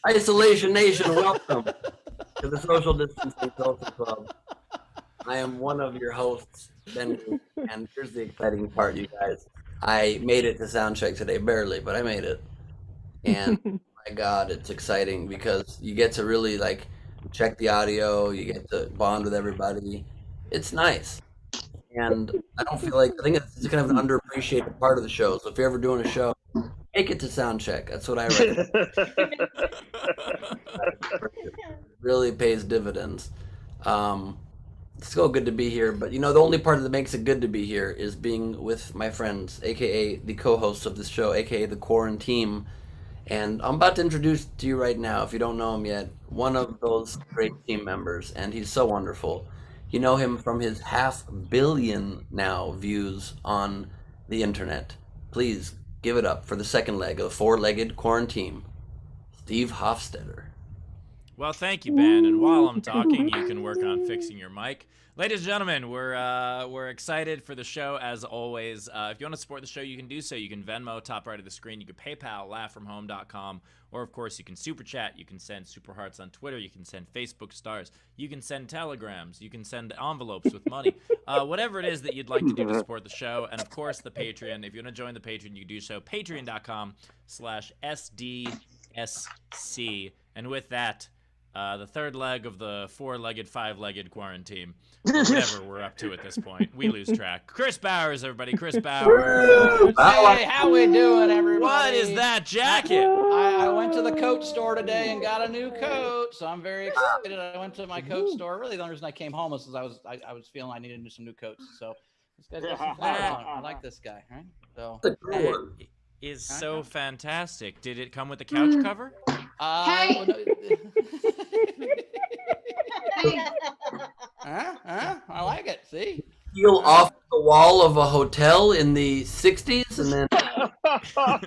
Isolation Nation, welcome to the Social Distancing Social Club. I am one of your hosts, Ben, and here's the exciting part, you guys. I made it to soundcheck today, barely, but I made it. And my God, it's exciting because you get to really like check the audio, you get to bond with everybody. It's nice. And I think it's kind of an underappreciated part of the show. So if you're ever doing a show, make it to soundcheck. That's what I recommend. It really pays dividends. It's so good to be here, but the only part that makes it good to be here is being with my friends, aka the co-hosts of this show, aka the Quarantine. And I'm about to introduce to you right now, if you don't know him yet, one of those great team members, and he's so wonderful. You know him from his 500 million now views on the internet. Please give it up for the second leg of the four-legged Quarantine, Steve Hofstetter. Well, thank you, Ben. And while I'm talking, you can work on fixing your mic. Ladies and gentlemen, we're excited for the show as always. If you want to support the show, you can do so. You can Venmo, top right of the screen. You can PayPal, laughfromhome.com. Or, of course, you can Super Chat. You can send Super Hearts on Twitter. You can send Facebook stars. You can send telegrams. You can send envelopes with money. Whatever it is that you'd like to do to support the show. And, of course, the Patreon. If you want to join the Patreon, you can do so. Patreon.com/SDSC. And with that, the third leg of the four-legged, five-legged Quarantine. Whatever we're up to at this point. We lose track. Chris Bowers, everybody. Chris Bowers. Hey, how we doing, everybody? What is that jacket? I went to the coat store today and got a new coat, so I'm very excited. I went to my coat store. Really, the only reason I came home was because I was feeling I needed some new coats. So this guy's got some flowers on it. I like this guy, right? So It is so fantastic. Did it come with a couch cover? Hey. I like it. See? Peel off the wall of a hotel in the 60s and then wrap yourself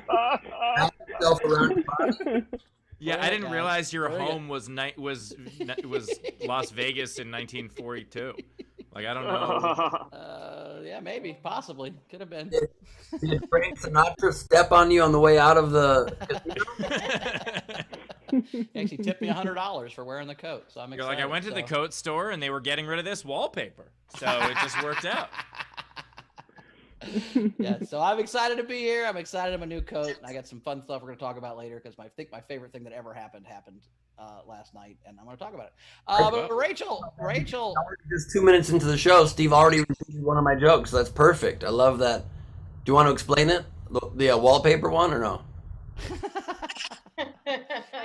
around your body. Yeah, I didn't realize your home was Las Vegas in 1942. Like, I don't know. Yeah, maybe, possibly, could have been. Did Frank Sinatra step on you on the way out of the He actually tipped me $100 for wearing the coat, so I'm excited. You're like, I went to the coat store and they were getting rid of this wallpaper, so it just worked out. Yeah, so I'm excited to be here. I'm excited I'm a new coat. I got some fun stuff we're going to talk about later because I think my favorite thing that ever happened last night, and I'm going to talk about it. But Rachel, just 2 minutes into the show, Steve already repeated one of my jokes. That's perfect. I love that. Do you want to explain it? The wallpaper one or no?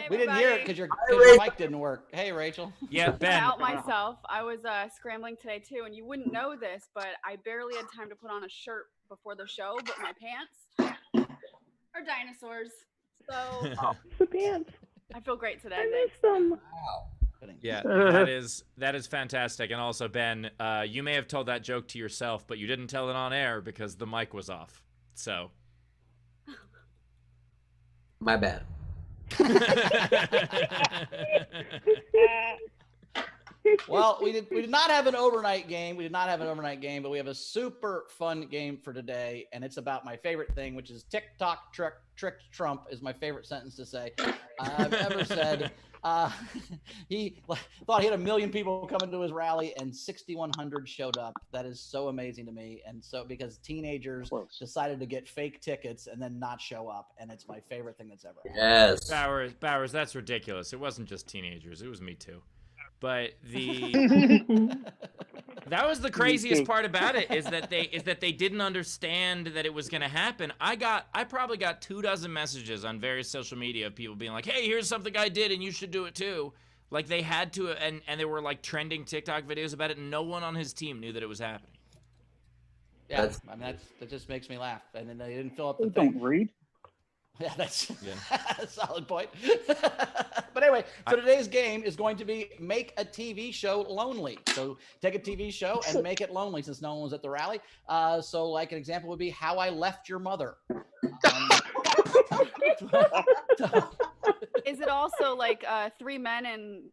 We didn't hear it because your mic didn't work. Hey, Rachel. Yeah, Ben. Out myself. I was scrambling today too, and you wouldn't know this, but I barely had time to put on a shirt before the show, but my pants are dinosaurs. So the pants. I feel great today. I miss them. Wow. Yeah, that is fantastic. And also, Ben, you may have told that joke to yourself, but you didn't tell it on air because the mic was off. So. My bad. Well, we did not have an overnight game. But we have a super fun game for today, and it's about my favorite thing, which is TikTok trick Trump is my favorite sentence to say I've ever said. He thought he had 1 million people coming to his rally, and 6,100 showed up. That is so amazing to me, and so because teenagers decided to get fake tickets and then not show up, and it's my favorite thing that's ever happened. Yes, Bowers, that's ridiculous. It wasn't just teenagers; it was me too. But that was the craziest part about it is that they didn't understand that it was going to happen. I probably got 24 messages on various social media of people being like, "Hey, here's something I did, and you should do it too." Like they had to, and there were like trending TikTok videos about it. And no one on his team knew that it was happening. Yeah, I mean that just makes me laugh. And then they didn't fill up the Don't thing. read. Yeah, that's a solid point. But anyway, so today's game is going to be make a TV show lonely. So take a TV show and make it lonely since no one was at the rally. So like an example would be How I Left Your Mother. is it also like 3 men and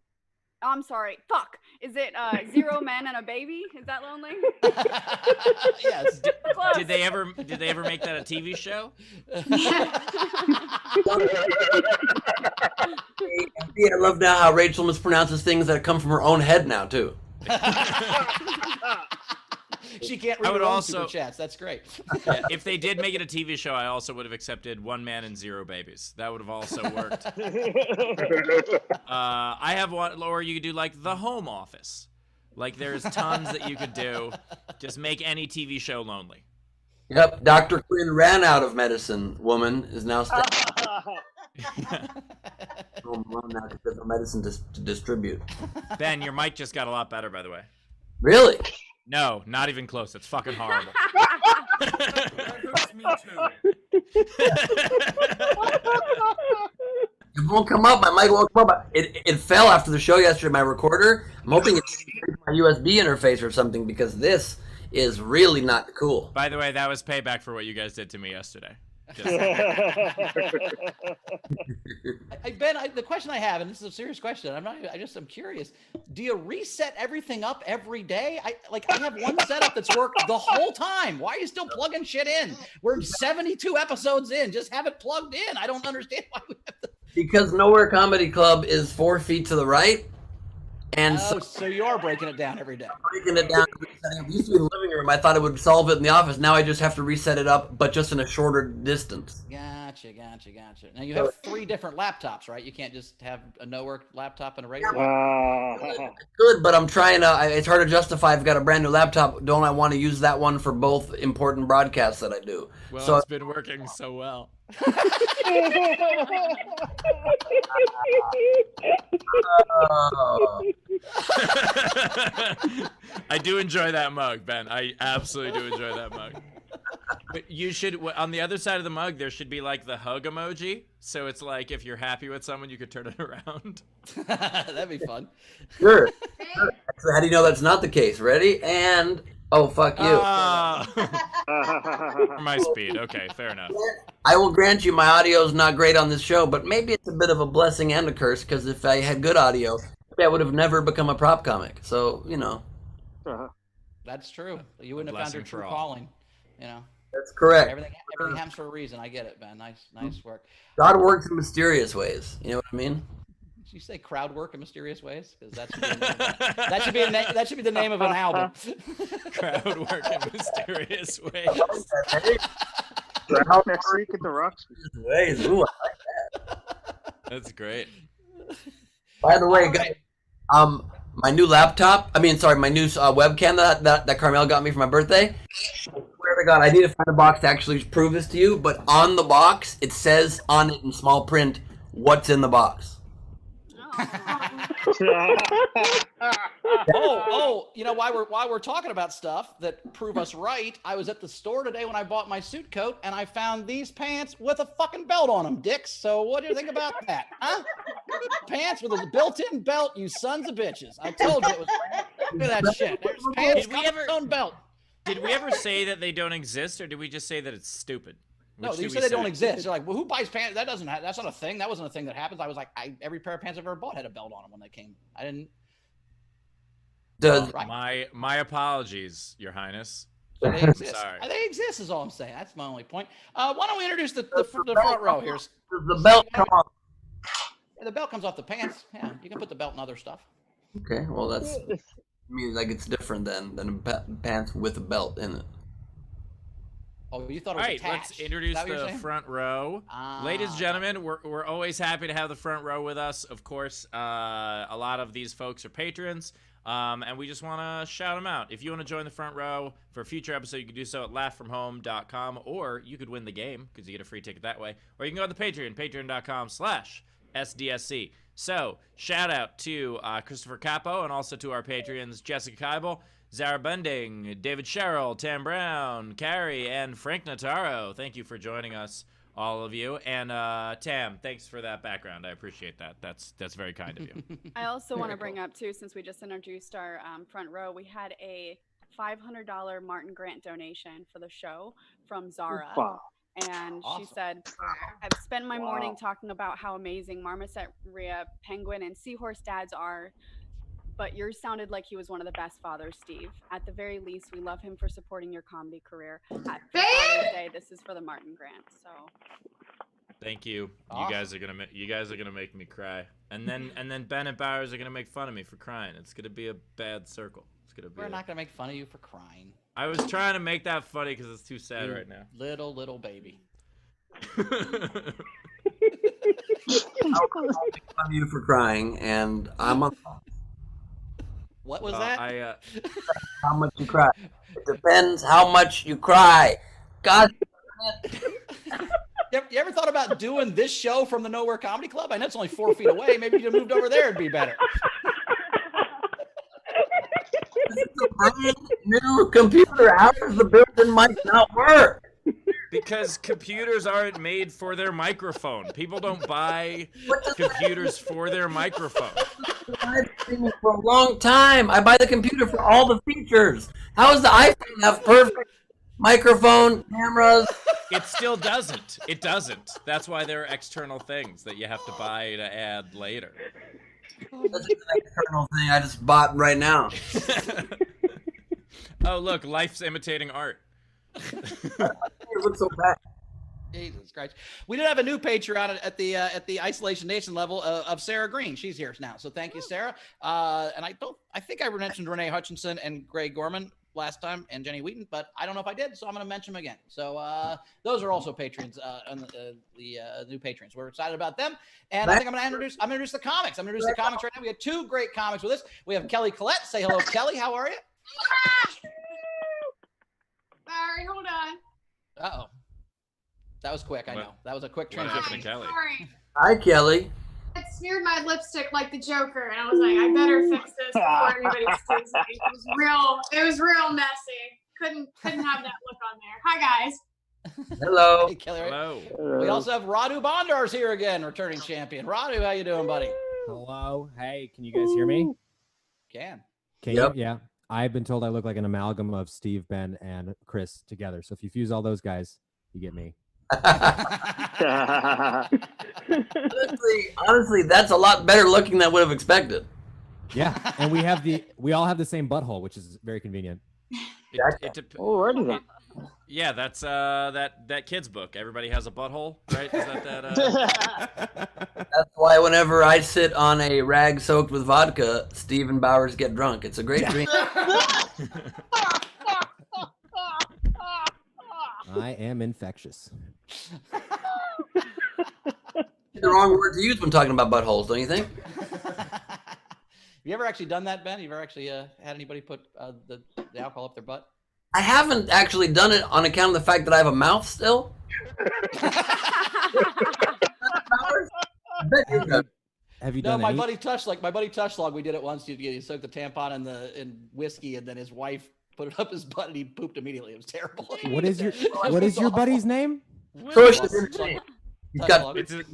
I'm sorry, fuck. Is it 0 men and a baby? Is that lonely? Yes. Did they ever make that a TV show? I love now how Rachel mispronounces things that come from her own head now too. She can't read I would her own also- super chats. That's great. Yeah, if they did make it a TV show, I also would have accepted One Man and Zero Babies. That would have also worked. I have one, or you could do like The Home Office. Like there's tons that you could do. Just make any TV show lonely. Yep, Dr. Quinn ran out of medicine. Woman is now home alone now because there's no medicine to distribute. Ben, your mic just got a lot better, by the way. Really? No, not even close. It's fucking horrible. Me too. It won't come up. My mic won't come up. It fell after the show yesterday. My recorder. I'm hoping it's my USB interface or something because this is really not cool. By the way, that was payback for what you guys did to me yesterday. Just- Ben, the question I have, and this is a serious question. I'm curious. Do you reset everything up every day? I have one setup that's worked the whole time. Why are you still plugging shit in? We're 72 episodes in. Just have it plugged in. I don't understand why we have to. Because Nowhere Comedy Club is 4 feet to the right, and So you are breaking it down every day. breaking it down. It used to be in the living room. I thought it would solve it in the office. Now I just have to reset it up, but just in a shorter distance. Gotcha. Now you have 3 different laptops, right? You can't just have a Nowhere laptop and a regular one. Good, but I'm trying to. It's hard to justify. I've got a brand new laptop. Don't I want to use that one for both important broadcasts that I do? well, So it's been working so well. oh, I do enjoy that mug, Ben. I absolutely do enjoy that mug. But you should, on the other side of the mug, there should be like the hug emoji. So it's like if you're happy with someone, you could turn it around. That'd be fun. sure. So how do you know that's not the case? Ready? And oh, fuck you. For my speed. Okay, fair enough. I will grant you my audio is not great on this show, but maybe it's a bit of a blessing and a curse because if I had good audio, maybe I would have never become a prop comic. So, you know. That's true. You wouldn't have found your Blessing for true all. calling. You know, That's correct. everything happens for a reason. I get it, Ben. Nice work. God works in mysterious ways. You know what I mean? Did you say crowd work in mysterious ways? Because that should be the name of an album. Crowd work in mysterious ways. How next week at the Rocks? Ways. Ooh, That's great. by the way, All guys, right. my new laptop. My new webcam that Carmel got me for my birthday. I swear to God, I need to find a box to actually prove this to you. But on the box, it says on it in small print what's in the box. You know, while we're talking about stuff that prove us right, I was at the store today when I bought my suit coat and I found these pants with a fucking belt on them, dicks. So what do you think about that? Huh? Pants with a built-in belt, you sons of bitches. I told you it was. Look at that shit. There's pants Did we with ever- its own belt. Did we ever say that they don't exist, or did we just say that it's stupid? No, Which you did said we they don't say? exist. You're like, well, who buys pants? That's not a thing. That wasn't a thing that happens. I was like, every pair of pants I've ever bought had a belt on them when they came. I didn't. Does Right. My apologies, Your Highness. So they exist. Sorry. They exist is all I'm saying. That's my only point. Why don't we introduce the front row here? does the belt come off? The belt comes off the pants. Yeah, you can put the belt in other stuff. Okay, well that's. I mean, like it's different than pants with a belt in it. Oh, you thought it All was right, attached. let's introduce Is that what you're the saying? front row. Ladies and gentlemen, we're always happy to have the front row with us. Of course, a lot of these folks are patrons, and we just want to shout them out. If you want to join the front row for a future episode, you can do so at laughfromhome.com, or you could win the game because you get a free ticket that way. Or you can go to the Patreon, patreon.com/SDSC. So, shout out to Christopher Capo and also to our Patreons, Jessica Keibel, Zara Bending, David Sherrill, Tam Brown, Carrie, and Frank Notaro. Thank you for joining us, all of you. And Tam, thanks for that background. I appreciate that. That's very kind of you. I also want to bring up too, since we just introduced our front row, we had a $500 Martin Grant donation for the show from Zara. Wow. And Awesome. she said, I've spent my morning talking about how amazing Marmoset, Rhea, Penguin, and Seahorse dads are, but yours sounded like he was one of the best fathers, Steve. At the very least, we love him for supporting your comedy career. At Father's Day, this is for the Martin Grant. So Thank you. Awesome. You guys are gonna make me cry. And then Ben and Bowers are gonna make fun of me for crying. It's gonna be a bad circle. We're not gonna make fun of you for crying. I was trying to make that funny because it's too sad right now. Little baby. I'll make fun of you for crying, and I'm on. What was that? How much you cry? It depends how much you cry. God. You ever thought about doing this show from the Nowhere Comedy Club? I know it's only 4 feet away. Maybe you moved over there, it'd be better. This is a brand new computer. How does the built-in mic not work? Because computers aren't made for their microphone. People don't buy computers for their microphone. I've been it for a long time. I buy the computer for all the features. How does the iPhone have perfect microphone, cameras? It still doesn't. It doesn't. That's why there are external things that you have to buy to add later. That's an external thing I just bought right now. Oh, look, life's imitating art. It looks so bad. Jesus Christ. We did have a new Patreon at the Isolation Nation level of Sarah Green. She's here now. So thank you, Sarah. And I think I mentioned Renee Hutchinson and Greg Gorman last time and Jenny Wheaton, but I don't know if I did, so I'm going to mention them again. So those are also patrons, the new patrons. We're excited about them. And I think I'm going to introduce the comics. I'm going to introduce the comics right now. We have 2 great comics with us. We have Kelly Collette. Say hello, Kelly. How are you? Sorry, hold on. Uh-oh. That was quick, I know. That was a quick What happened transition. to Kelly? Sorry. Hi, Kelly. I smeared my lipstick like the Joker, and I was like, I better fix this before everybody sees me. It was real messy. Couldn't have that look on there. Hi, guys. Hello. Hey, Kelly. Hello. We also have Radu Bondar's here again, returning champion. Radu, how you doing, buddy? Hello. Hey, can you guys hear me? Can. Can Yep. you? Yeah. I've been told I look like an amalgam of Steve, Ben, and Chris together. So if you fuse all those guys, you get me. honestly, that's a lot better looking than I would have expected. Yeah. And we all have the same butthole, which is very convenient. Where is that? Yeah, that's that kid's book. Everybody has a butthole, right? Is that That's why whenever I sit on a rag soaked with vodka, Steve and Bowers get drunk. It's a great drink. I am infectious. The wrong word to use when talking about buttholes, don't you think? Have you ever actually done that, Ben? You ever actually had anybody put the alcohol up their butt? I haven't actually done it on account of the fact that I have a mouth still. Have you No, done my any? buddy Touchlog, we did it once. He soaked the tampon in whiskey, and then his wife put it up his butt, and he pooped immediately. It was terrible. What is your buddy's name? Tush is his name. He's got Touchlog. It's a,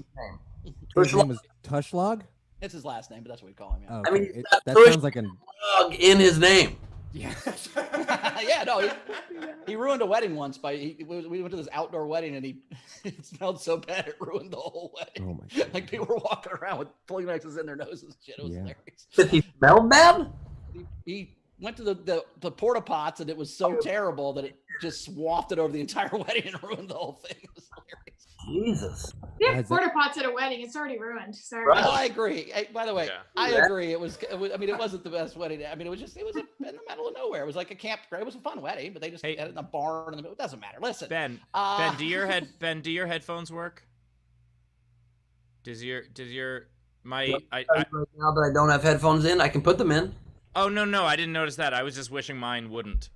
His name was Tushlog? It's his last name, but that's what we call him. Yeah. Oh, I mean, okay. he's got That Tush sounds like an Log in his name. yeah. Yeah, no, he ruined a wedding once we went to this outdoor wedding, and it smelled so bad it ruined the whole wedding. Oh my God. Like people were walking around with Kleenexes in their noses and shit. It was Yeah. hilarious. Did he smell bad? He went to the porta pots, and it was so terrible that it just wafted over the entire wedding and ruined the whole thing. It was hilarious. Jesus. If you have Has porta pots at a wedding, it's already ruined. Sorry. Right. Oh, I agree. Hey, by the way, Yeah. I agree. It was. I mean, it wasn't the best wedding. I mean, it was in the middle of nowhere. It was like a campground. It was a fun wedding, but they just had it in a barn. In the middle. It doesn't matter. Listen, Ben, do your headphones work? Does your my Right now that I don't have headphones in, I can put them in. Oh no, I didn't notice that. I was just wishing mine wouldn't.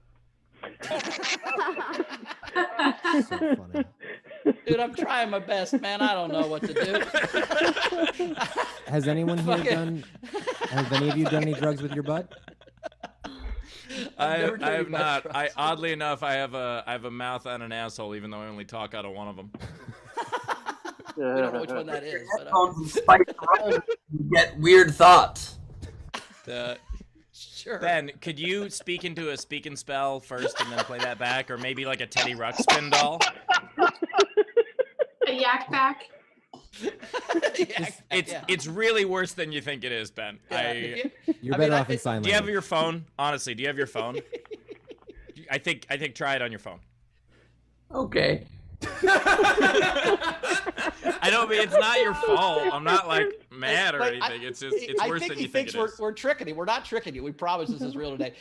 So funny. dude, I'm trying my best, man. I don't know what to do. Has anyone here Fucking- done? Has any of you done any drugs with your butt? I never done any have butt not. drugs. Oddly enough, I have a mouth and an asshole, even though I only talk out of one of them. We don't know which one that is. But, Headphones and spike the roll, you get weird thoughts. sure. Ben, could you speak into a speak and spell first and then play that back, or maybe like a Teddy Ruxpin doll? A yak back. It's really worse than you think it is, Ben. You're I better mean, off in sign Do you have language. your phone? Honestly, do you have your phone? I think try it on your phone. Okay. I don't mean it's not your fault. I'm not like mad or anything. It's just it's worse than you think it is. We're tricking you. We're not tricking you. We promise this is real today.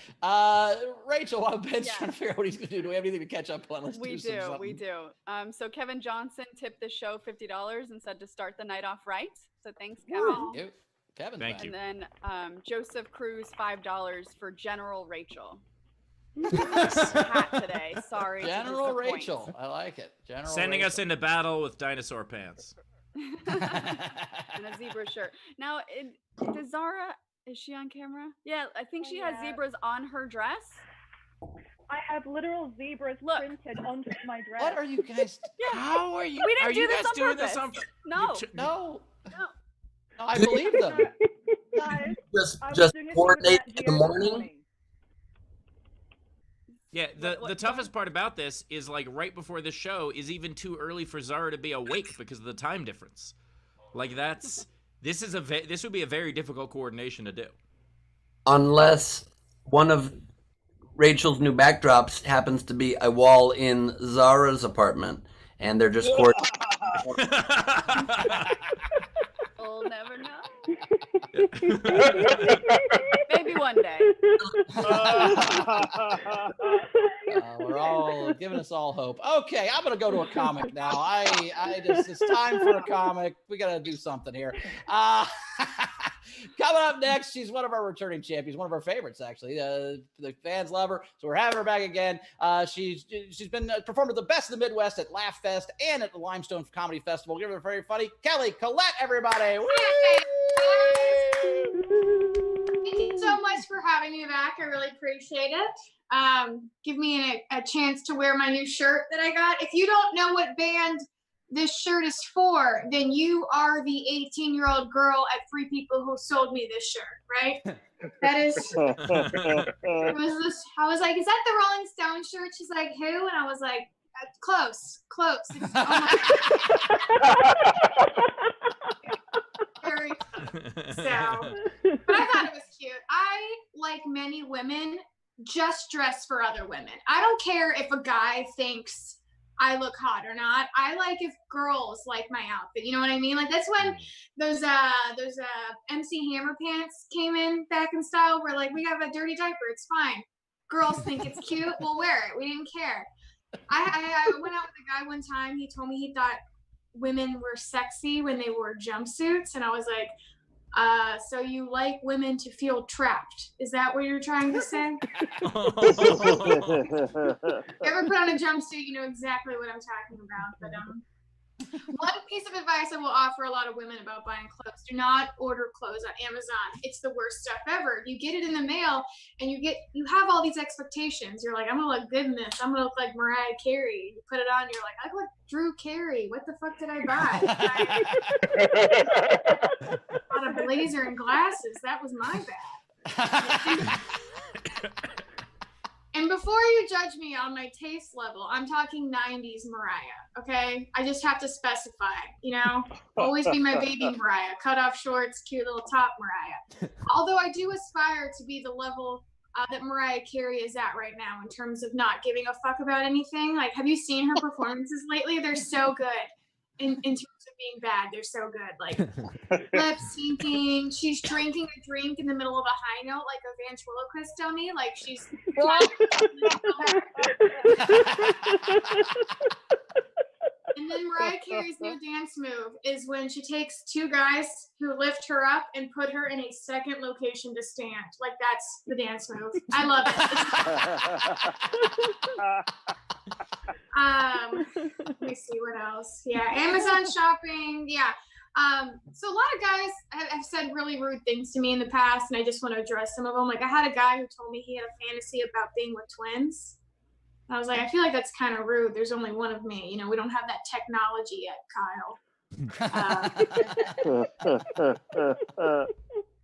Rachel, while Ben's trying to figure out what he's going to do we have anything to catch up on? We do. So Kevin Johnson tipped the show $50 and said to start the night off right. So thanks, Kevin. Kevin, thank you. And then Joseph Cruz $5 for General Rachel. Hat today. Sorry. General Rachel. I like it. General Sending Rachel. us into battle with dinosaur pants. And a zebra shirt. Now, does Zara, is she on camera? Yeah, I think she has zebras on her dress. I have literal zebras printed onto my dress. What are you guys? How are you? We didn't are do you this guys on doing purpose. this on? No. I believe them. Guys, Just coordinate in the morning. Yeah, the toughest part about this is like right before the show is even too early for Zara to be awake because of the time difference. Like this would be a very difficult coordination to do. Unless one of Rachel's new backdrops happens to be a wall in Zara's apartment, and they're just We'll never know. Maybe one day. We're all giving us all hope. Okay, I'm gonna go to a comic now. It's time for a comic. We gotta do something here. Coming up next, she's one of our returning champions, one of our favorites, actually. The fans love her, so we're having her back again. She's been performed at the Best of the Midwest at Laugh Fest and at the Limestone Comedy Festival. Give her very funny Collette, everybody. Woo! Thank you so much for having me back. I really appreciate it. Give me a chance to wear my new shirt that I got. If you don't know what band this shirt is for, then you are the 18-year-old girl at Free People who sold me this shirt, right? That is, it was this, I was like, is that the Rolling Stone shirt? She's like, who? And I was like, close. It's, very so, but I thought it was cute. I, like many women, just dress for other women. I don't care if a guy thinks I look hot or not. I like if girls like my outfit. You know what I mean? Like that's when those MC Hammer pants came in back in style. Where like we got a dirty diaper, it's fine. Girls think it's cute, we'll wear it. We didn't care. I went out with a guy one time. He told me he thought women were sexy when they wore jumpsuits, and I was like, so you like women to feel trapped? Is that what you're trying to say? You ever put on a jumpsuit, you know exactly what I'm talking about. But one piece of advice I will offer a lot of women about buying clothes: do not order clothes on Amazon. It's the worst stuff ever. You get it in the mail, and you have all these expectations. You're like, I'm gonna look good in this. I'm gonna look like Mariah Carey. You put it on, you're like, I look like Drew Carey. What the fuck did I buy? On a blazer and glasses. That was my bad. And before you judge me on my taste level, I'm talking 90s Mariah, okay? I just have to specify, you know? Always be my baby Mariah. Cut off shorts, cute little top Mariah. Although I do aspire to be the level that Mariah Carey is at right now in terms of not giving a fuck about anything. Like, have you seen her performances lately? They're so good. In terms of being bad, they're so good. Like lip syncing, she's drinking a drink in the middle of a high note like a ventriloquist dummy. Like she's And then Mariah Carey's new dance move is when she takes two guys who lift her up and put her in a second location to stand. Like that's the dance move. I love it. Let me see what else. Yeah, Amazon shopping. Yeah. So a lot of guys have said really rude things to me in the past, and I just want to address some of them. Like I had a guy who told me he had a fantasy about being with twins. I was like, I feel like that's kind of rude. There's only one of me. You know, we don't have that technology yet, Kyle.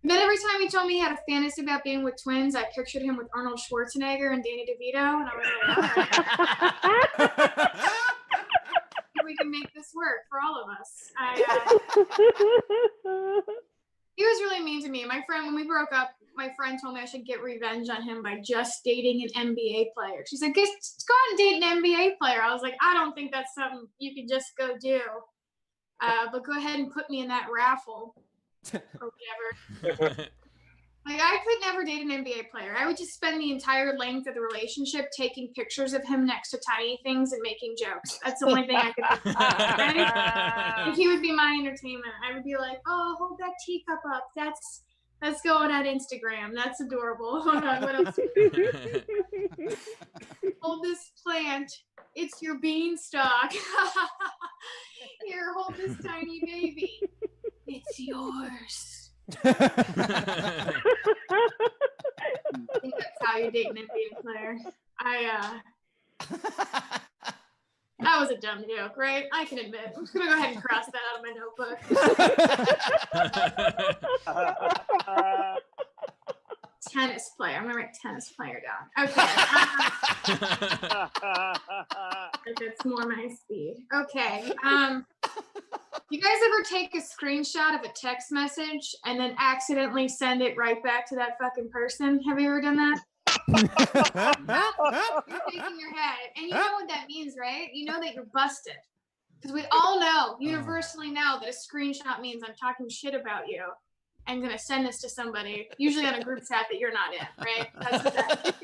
Then every time he told me he had a fantasy about being with twins, I pictured him with Arnold Schwarzenegger and Danny DeVito, and I was like, all right. We can make this work for all of us. He was really mean to me. My friend, when we broke up, my friend told me I should get revenge on him by just dating an NBA player. She said, just go out and date an NBA player. I was like, I don't think that's something you can just go do. But go ahead and put me in that raffle or whatever. Like, I could never date an NBA player. I would just spend the entire length of the relationship taking pictures of him next to tiny things and making jokes. That's the only thing I could do. Right? And he would be my entertainment. I would be like, oh, hold that teacup up. That's going on Instagram. That's adorable. Hold on, what else? Hold this plant. It's your beanstalk. Here, hold this tiny baby. It's yours. I think that's how you date an NBA player. That was a dumb joke, right? I can admit. I'm just gonna go ahead and cross that out of my notebook. Tennis player. I'm gonna write tennis player down. Okay. That's more my speed. Okay. You guys ever take a screenshot of a text message and then accidentally send it right back to that fucking person? Have you ever done that? You're shaking your head. And you know what that means, right? You know that you're busted. Because we all know, universally know, that a screenshot means I'm talking shit about you. I'm going to send this to somebody, usually on a group chat that you're not in, right? That's what that is.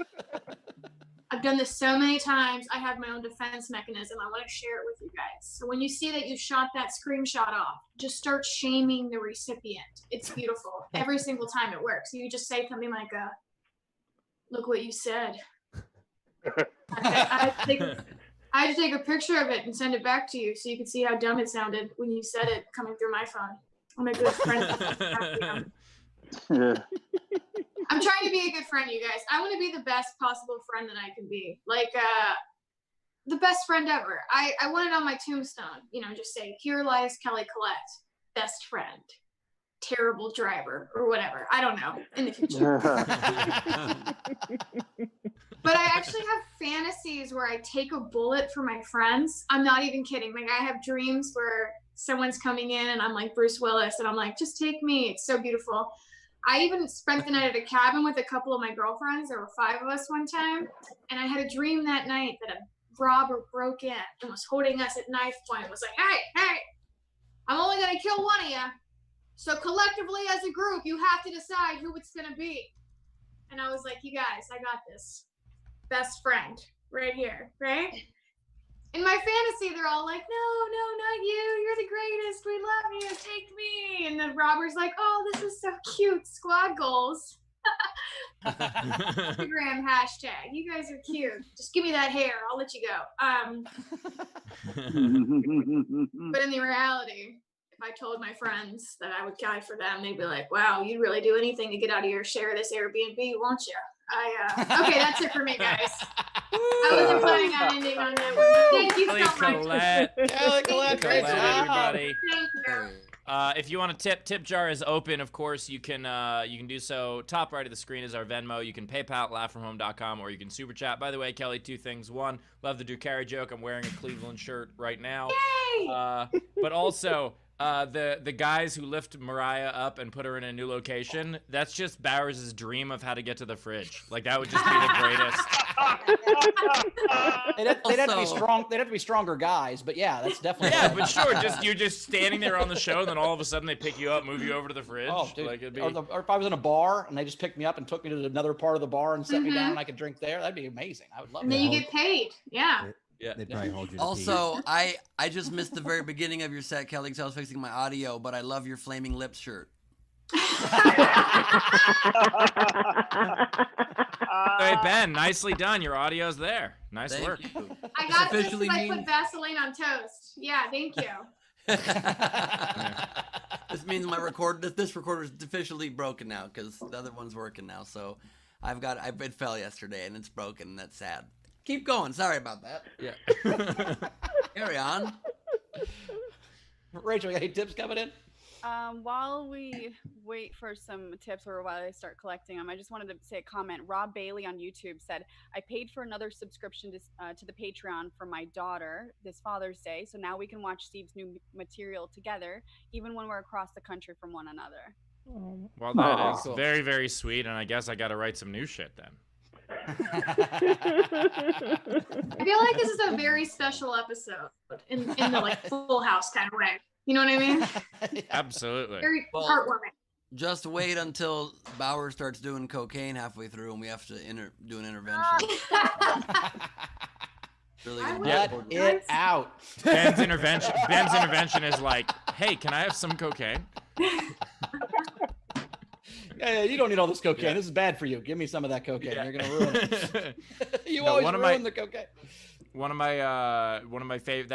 I've done this so many times. I have my own defense mechanism. I want to share it with you guys. So when you see that you shot that screenshot off, just start shaming the recipient. It's beautiful. Every single time it works. You just say something like, look what you said. I just take a picture of it and send it back to you so you can see how dumb it sounded when you said it coming through my phone. I'm a good friend. I'm trying to be a good friend, you guys. I want to be the best possible friend that I can be. Like, the best friend ever. I want it on my tombstone. You know, just say, here lies Kelly Collette, best friend, terrible driver, or whatever. I don't know, in the future. But I actually have fantasies where I take a bullet for my friends. I'm not even kidding. Like, I have dreams where someone's coming in and I'm like Bruce Willis and I'm like, just take me. It's so beautiful. I even spent the night at a cabin with a couple of my girlfriends. There were 5 of us one time. And I had a dream that night that a robber broke in and was holding us at knife point. It was like, hey, I'm only going to kill one of you. So collectively as a group, you have to decide who it's going to be. And I was like, you guys, I got this. Best friend right here, right? In my fantasy, they're all like, no, not you. You're the greatest. We love you. Take me. And the robber's like, oh, this is so cute. Squad goals. Instagram hashtag. You guys are cute. Just give me that hair. I'll let you go. But in the reality, if I told my friends that I would die for them, they'd be like, wow, you'd really do anything to get out of your share of this Airbnb, won't you? Okay, that's it for me, guys. I wasn't planning on ending on that one. Thank you so much. Collette. Kelly Collette, great job. Everybody. Thank you. If you want to tip jar is open. Of course, you can do so. Top right of the screen is our Venmo. You can PayPal at laughfromhome.com, or you can super chat. By the way, Kelly, 2 things. 1, love the Drew Carey joke. I'm wearing a Cleveland shirt right now. Yay! But also, the guys who lift Mariah up and put her in a new location, that's just Bowers' dream of how to get to the fridge. Like, that would just be the greatest. They'd have to be strong. They'd have to be stronger guys, but yeah, that's definitely. Yeah, but sure, you're just standing there on the show, and then all of a sudden they pick you up, move you over to the fridge. Oh, dude. Like, it'd be... or if I was in a bar and they just picked me up and took me to another part of the bar and set me down and I could drink there, that'd be amazing. I would love And that. then you get paid. Yeah. Yeah. They'd probably hold you to Also, I just missed the very beginning of your set, Kelly, because I was fixing my audio, but I love your Flaming Lips shirt. Hey, Ben, nicely done. Your audio's there. Nice Thank work. you. I got this officially because I mean- put Vaseline on toast. Yeah, thank you. This means this recorder is officially broken now because the other one's working now. So it fell yesterday and it's broken. And that's sad. Keep going. Sorry about that. Yeah. Carry on. Rachel, you got any tips coming in? While we wait for some tips or while I start collecting them, I just wanted to say a comment. Rob Bailey on YouTube said, I paid for another subscription to the Patreon for my daughter this Father's Day, so now we can watch Steve's new material together, even when we're across the country from one another. Well, that is very, very sweet, and I guess I got to write some new shit then. I feel like this is a very special episode in the like Full House kind of way. You know what I mean? Absolutely. Very Well, heartwarming. Just wait until Bauer starts doing cocaine halfway through, and we have to do an intervention. Really gonna Let it out. Ben's intervention is like, hey, can I have some cocaine? Yeah, you don't need all this cocaine. Yeah. This is bad for you. Give me some of that cocaine. Yeah. You're gonna ruin it. You No, always one of ruin my- the cocaine. One of my that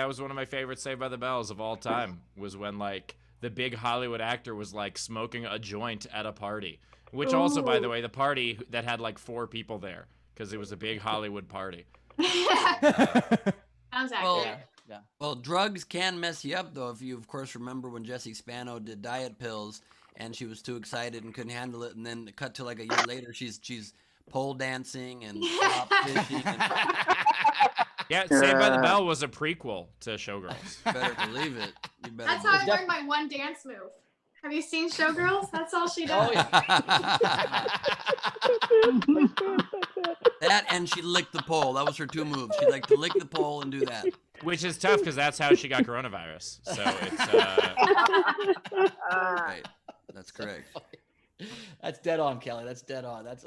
was one of my favorite Saved by the Bells of all time, was when like the big Hollywood actor was like smoking a joint at a party, which also, by the way, the party that had like 4 people there because it was a big Hollywood party. Sounds Well, accurate. Yeah. well, drugs can mess you up, though. If you, of course, remember when Jessie Spano did diet pills and she was too excited and couldn't handle it, and then cut to like a year later, she's pole dancing and flop fishing. And Yeah, Saved by the Bell was a prequel to Showgirls. you better believe it. You better That's how I believe learned my one dance move. Have you seen Showgirls? That's all she does. Oh yeah. that, and she licked the pole. That was her 2 moves. She liked to lick the pole and do that. Which is tough because that's how she got coronavirus. So it's Right. That's correct. That's dead on, Kelly. That's dead on. That's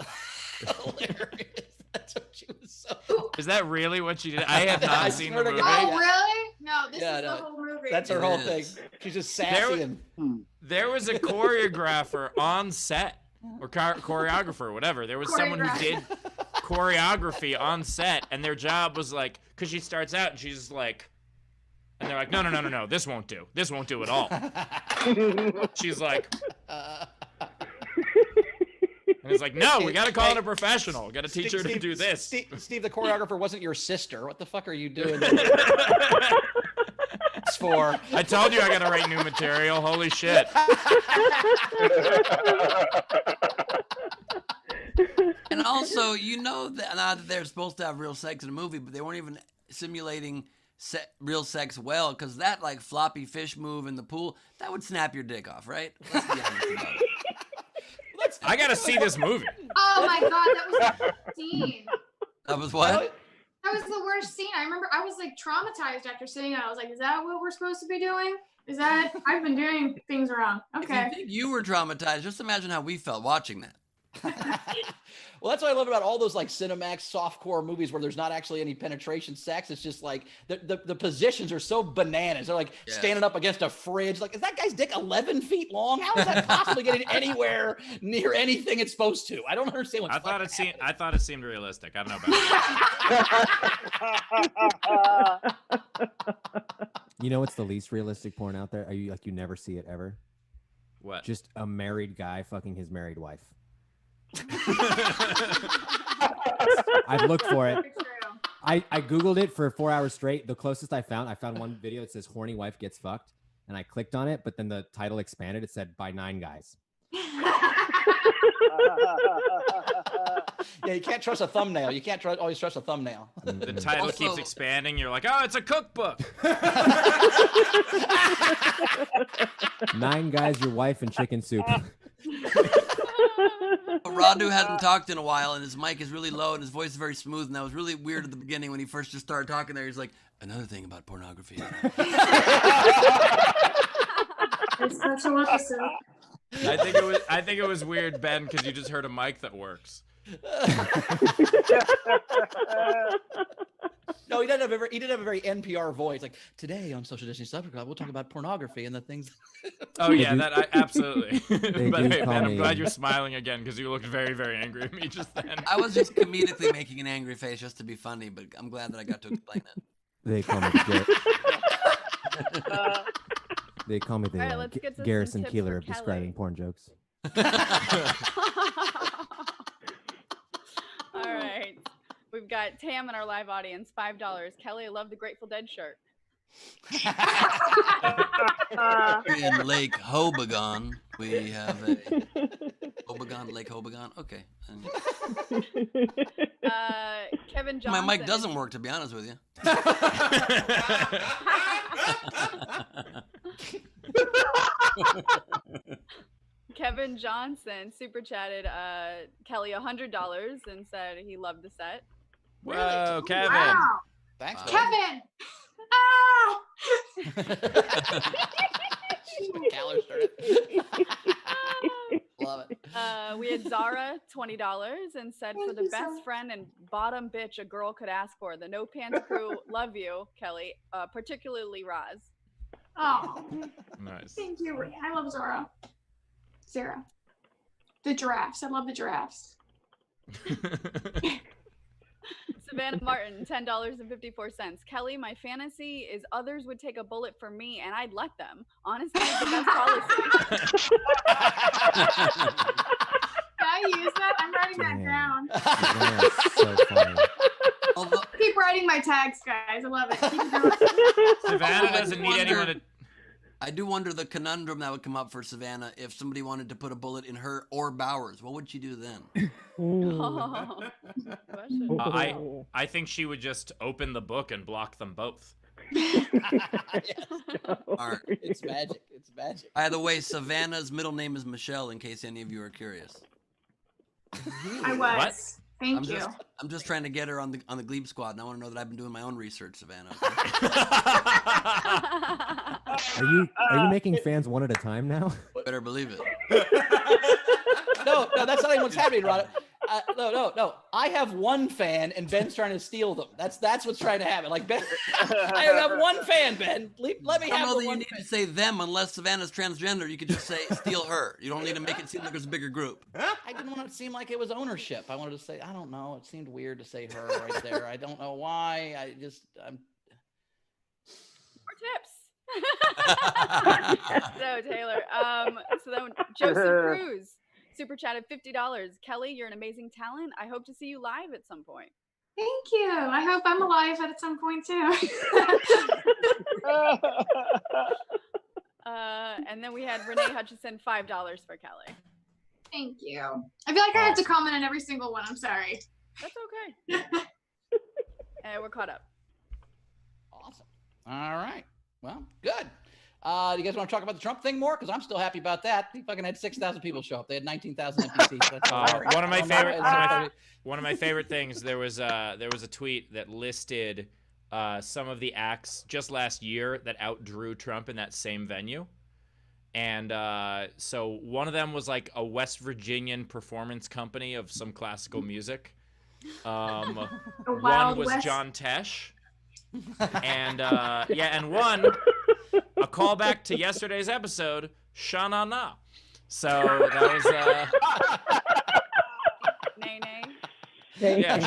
hilarious. That's what she was so. is that really what she did? I have not I seen the swear to movie. God. Oh, really? No, this Yeah, is no. the whole movie. That's her It whole thing. is. She's just There sassy was- and. There was a choreographer on set, or choreographer, or whatever. There was someone who did choreography on set, and their job was like, because she starts out and she's just like, and they're like, no, this won't do. This won't do at all. She's like, and it's like, no, we got to call in a professional. We got to teach her to do this. Steve, the choreographer wasn't your sister. What the fuck are you doing? It's for. I told you I got to write new material. Holy shit. And also, you know that not that they're supposed to have real sex in a movie, but they weren't even simulating real sex well, because that like floppy fish move in the pool, that would snap your dick off, right? Let's be honest about it. I got to see this movie. Oh my god, that was the worst scene. That was what? That was the worst scene. I remember I was like traumatized after seeing it. I was like, is that what we're supposed to be doing? Is that I've been doing things wrong. If Okay. you think you were traumatized, just imagine how we felt watching that. Well, that's what I love about all those like Cinemax softcore movies where there's not actually any penetration sex. It's just like the positions are so bananas. They're like standing up against a fridge. Like, is that guy's dick 11 feet long? How is that possibly getting anywhere near anything it's supposed to? I don't understand what. I thought it seemed realistic. I don't know about that. You know what's the least realistic porn out there? Are you like you never see it ever? What? Just a married guy fucking his married wife. I've looked for it. I Googled it for 4 hours straight. The closest I found one video that says horny wife gets fucked, and I clicked on it, but then the title expanded. It said by 9 guys. Yeah, you can't trust a thumbnail. You can't always trust a thumbnail. The title keeps expanding. You're like, oh, it's a cookbook. 9 guys, your wife, and chicken soup. Radu hadn't talked in a while, and his mic is really low, and his voice is very smooth, and that was really weird at the beginning when he first just started talking there. He's like, another thing about pornography. It's such a episode. I think it was weird, Ben, because you just heard a mic that works. No, he did have a very NPR voice. Like, today on Social Distancing Subject Club, we'll talk about pornography and the things. Oh yeah, absolutely. But do hey, call man, I'm me- glad you're smiling again because you looked very, very angry at me just then. I was just comedically making an angry face just to be funny, but I'm glad that I got to explain it. They call me They call me the All right, let's get to some Garrison tips Keeler for of Kelly. describing porn jokes. All right. We've got Tam in our live audience, $5. Kelly, I love the Grateful Dead shirt. In Lake Hoboken, we have a Lake Hoboken. Okay. And Kevin my Johnson. mic doesn't work, to be honest with you. Kevin Johnson super chatted Kelly $100 and said he loved the set. Whoa, Kevin. Wow. Thanks, Wow. Kevin. Ah! Gallagher started. Love it. We had Zara $20 and said, Thank for the you, best Zara. friend and bottom bitch a girl could ask for, the No Pants crew love you, Kelly, particularly Roz. Oh, Nice. thank you. I love Zara. Zara. The giraffes. I love the giraffes. Savannah Martin, $10.54. Kelly, my fantasy is others would take a bullet for me and I'd let them. Honestly, it's the best policy. Can I use that? I'm writing that down. That's so funny. Although, Keep writing my tags, guys. I love it. Keep it going. Savannah doesn't need anyone to. I do wonder the conundrum that would come up for Savannah if somebody wanted to put a bullet in her or Bowers. What would she do then? Oh, question. I think she would just open the book and block them both. Yes. All right. It's magic. It's magic. By the way, Savannah's middle name is Michelle, in case any of you are curious. I was. What? Thank you. I'm just trying to get her on the Gleib squad, and I want to know that I've been doing my own research, Savannah. Are you making fans one at a time now? Better believe it. No, that's not even what's happening, Rod. No. I have one fan, and Ben's trying to steal them. That's what's trying to happen. Like Ben, I have one fan, Ben. Let me I don't have know the that you one need fan. to say them unless Savannah's transgender. You could just say steal her. You don't need to make it seem like there's a bigger group. I didn't want it to seem like it was ownership. I wanted to say, I don't know. It seemed weird to say her right there. I don't know why. I'm. More tips. So Taylor, so then Joseph Cruz super chatted $50. Kelly, you're an amazing talent. I hope to see you live at some point. Thank you. I hope I'm alive at some point too. And then we had Renee Hutchison, $5 for Kelly. Thank you. I feel like I have to comment on every single one. I'm sorry. That's okay. And we're caught up. Awesome. All right. Well, good. Do you guys want to talk about the Trump thing more? Because I'm still happy about that. He fucking had 6,000 people show up. They had 19,000 NPCs. That's One of my favorite things. There was a tweet that listed some of the acts just last year that outdrew Trump in that same venue. And so one of them was like a West Virginian performance company of some classical music. One was West. John Tesh. And and one, a callback to yesterday's episode, Sha-na-na. So that was Nay. Yeah,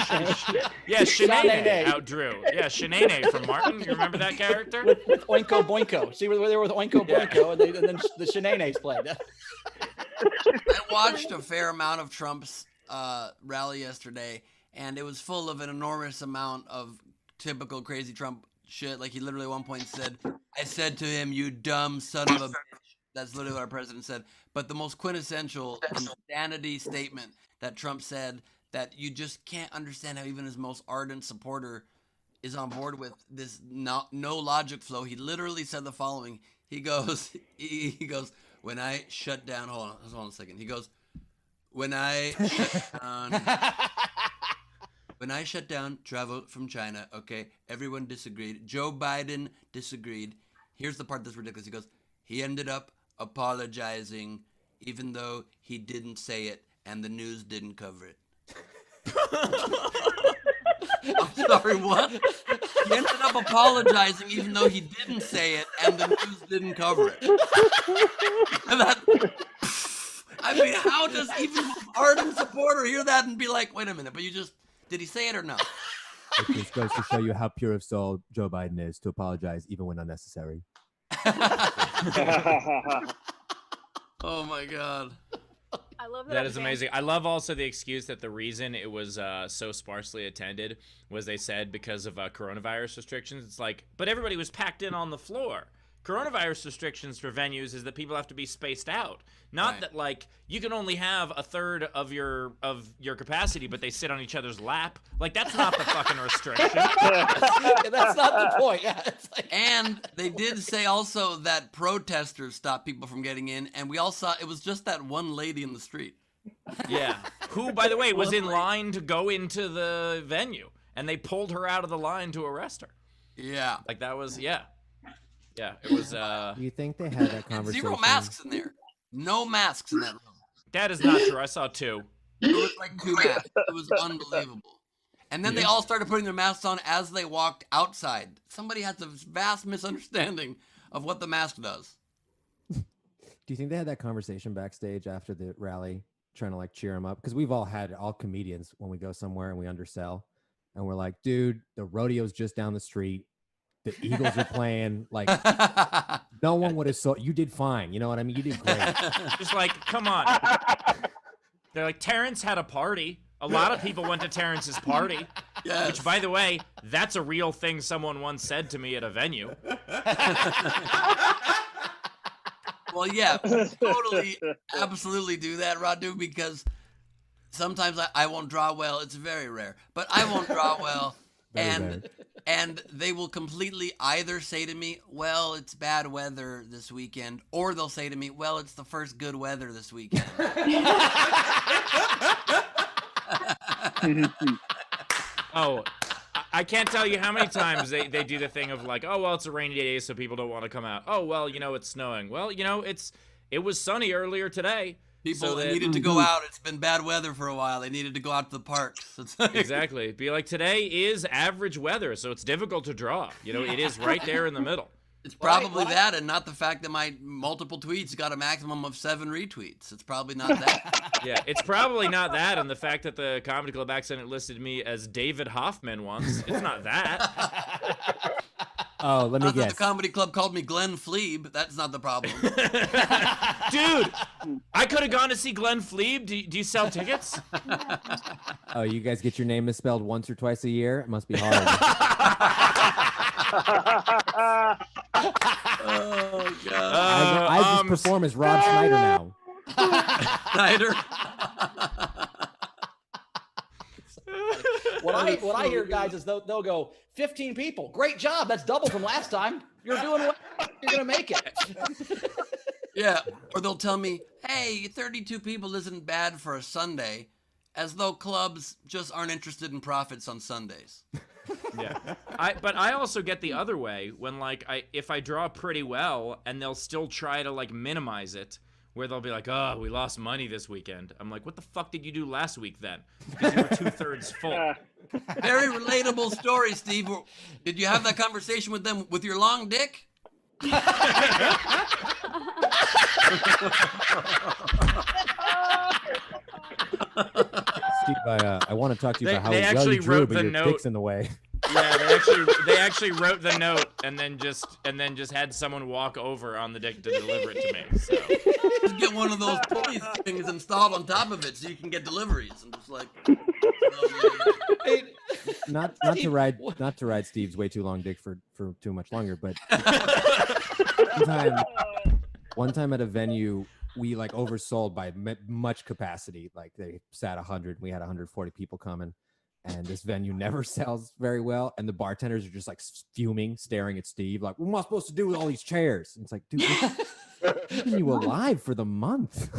Shanae outdrew. Yeah, Shanae from Martin. You remember that character? with Oinko Boinko. See where they were with Oinko Boinko, and then the Shanaes played. I watched a fair amount of Trump's rally yesterday, and it was full of an enormous amount of typical crazy Trump shit. Like, he literally at one point said, I said to him, you dumb son of a bitch. That's literally what our president said. But the most quintessential insanity statement that Trump said that you just can't understand how even his most ardent supporter is on board with this no logic flow. He literally said the following. He goes, when I shut down, hold on a second. He goes, when I shut down travel from China, okay, everyone disagreed. Joe Biden disagreed. Here's the part that's ridiculous. He goes, he ended up apologizing even though he didn't say it and the news didn't cover it. I'm sorry, what? He ended up apologizing even though he didn't say it and the news didn't cover it. I mean, how does even an ardent supporter hear that and be like, wait a minute, but did he say it or no? It just goes to show you how pure of soul Joe Biden is to apologize even when unnecessary. Oh my God. I love that. That is amazing. I love also the excuse that the reason it was so sparsely attended was they said because of coronavirus restrictions. It's like, but everybody was packed in on the floor. Coronavirus restrictions for venues is that people have to be spaced out. Not that like you can only have a third of your capacity, but they sit on each other's lap. Like that's not the fucking restriction. That's not the point. Yeah, it's like... And they did say also that protesters stopped people from getting in, and we all saw it was just that one lady in the street. Yeah, who, by the way, was in line to go into the venue, and they pulled her out of the line to arrest her. Yeah, Like that was, yeah. Yeah, it was. You think they had that conversation? Zero masks in there. No masks in that room. That is not true. I saw 2. It was like 2 masks. It was unbelievable. And then they all started putting their masks on as they walked outside. Somebody has a vast misunderstanding of what the mask does. Do you think they had that conversation backstage after the rally, trying to like cheer them up? Because we've all comedians when we go somewhere and we undersell, and we're like, dude, the rodeo's just down the street. The Eagles are playing. Like, no one would have you did fine. You know what I mean? You did great. Just like, come on. They're like, Terrence had a party. A lot of people went to Terrence's party. Yes. Which, by the way, that's a real thing someone once said to me at a venue. Well, yeah, totally, absolutely do that, Radu, because sometimes I won't draw well. It's very rare, but I won't draw well. And they will completely either say to me, well, it's bad weather this weekend, or they'll say to me, well, it's the first good weather this weekend. Oh, I can't tell you how many times they do the thing of like, oh, well, it's a rainy day, so people don't want to come out. Oh, well, it's snowing. Well, it was sunny earlier today. People needed to go out. It's been bad weather for a while. They needed to go out to the parks. Exactly. Be like, today is average weather, so it's difficult to draw. It is right there in the middle. It's probably that, and not the fact that my multiple tweets got a maximum of 7 retweets. It's probably not that. Yeah, it's probably not that, and the fact that the Comedy Club accident listed me as David Hoffman once. It's not that. Oh, let me not guess. That the Comedy Club called me Glenn Fleeb. That's not the problem. Dude, I could have gone to see Glenn Fleeb. Do you sell tickets? Oh, you guys get your name misspelled once or twice a year? It must be hard. Oh, God. I just perform as Rob Schneider now. Schneider. What I hear, guys, is they'll go 15 people. Great job. That's double from last time. You're doing well. You're gonna make it. Yeah, or they'll tell me, "Hey, 32 people isn't bad for a Sunday," as though clubs just aren't interested in profits on Sundays. Yeah, but I also get the other way when if I draw pretty well and they'll still try to minimize it. Where they'll be like, oh, we lost money this weekend. I'm like, what the fuck did you do last week then? Because you were 2/3 full. Very relatable story, Steve. Did you have that conversation with them with your long dick? Steve, I want to talk to you about how well you drew, but your dick's in the way. Yeah, they actually wrote the note and then just had someone walk over on the dick to deliver it to me. So. Just get one of those pulley things installed on top of it so you can get deliveries and just not to ride Steve's way too long dick for too much longer, but one time at a venue we oversold by much capacity. Like they sat 100, we had 140 people coming. And this venue never sells very well. And the bartenders are just fuming, staring at Steve. Like, what am I supposed to do with all these chairs? And it's like, dude, we're keeping you alive for the month.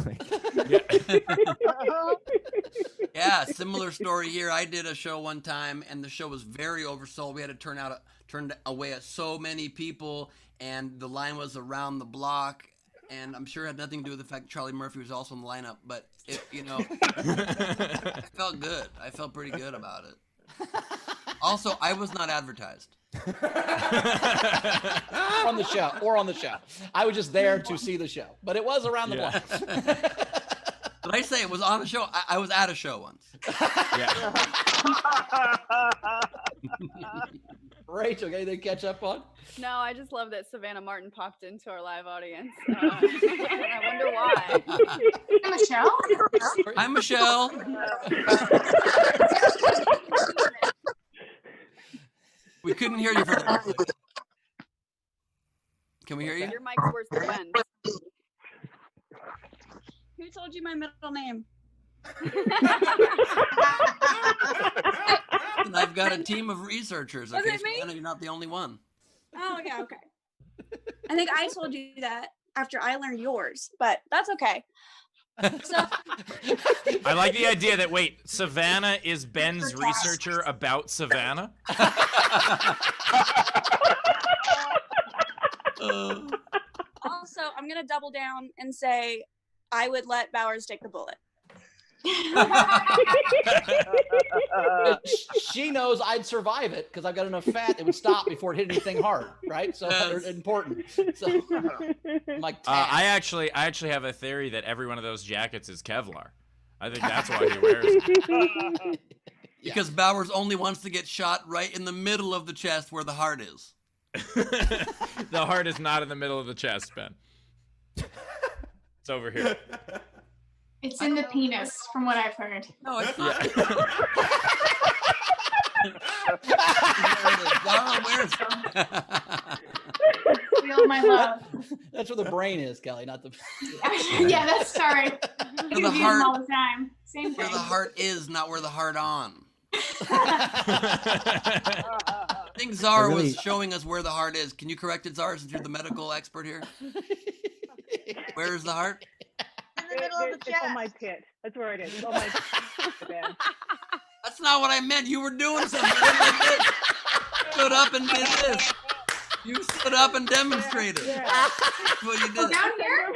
Yeah, similar story here. I did a show one time, and the show was very oversold. We had to turn away so many people, and the line was around the block. And I'm sure it had nothing to do with the fact that Charlie Murphy was also in the lineup, but I felt good. I felt pretty good about it. Also, I was not advertised. on the show. I was just there to see the show, but it was around the block. Did I say it was on a show? I was at a show once. Yeah. Rachel, anything to catch up on? No, I just love that Savannah Martin popped into our live audience. I wonder why. Hey, Michelle? Hi, Michelle. We couldn't hear you for the... Can we hear you? Your mic's worse than Ben's. Who told you my middle name? And I've got a team of researchers. Was Okay, it me? Savannah, you're not the only one. Oh, yeah, okay. I think I told you that after I learned yours, but that's okay. So I like the idea that, Savannah is Ben's researcher about Savannah? Also, I'm gonna double down and say I would let Bowers take the bullet. She knows I'd survive it because I've got enough fat that would stop before it hit anything hard, right? So it's important. So I'm like, I actually have a theory that every one of those jackets is Kevlar. I think that's why he wears it. Because Bowers only wants to get shot right in the middle of the chest where the heart is. The heart is not in the middle of the chest, Ben. It's over here. It's in the penis, from what I've heard. No, it's not. Feel my love. That's where the brain is, Kelly, not the. Yeah, that's sorry. I Where the confuse them heart, all the time. Same where thing. the heart is, not where the heart on. I think Zara was showing us where the heart is. Can you correct it, Zara, since you're the medical expert here? Where is the heart? In the middle of the chest. It's on my pit. That's where it is. It's on my pit. That's not what I meant. You were doing something. Like this. Stood up and did this. You stood up and demonstrated. Yeah. That's what you did. Down here?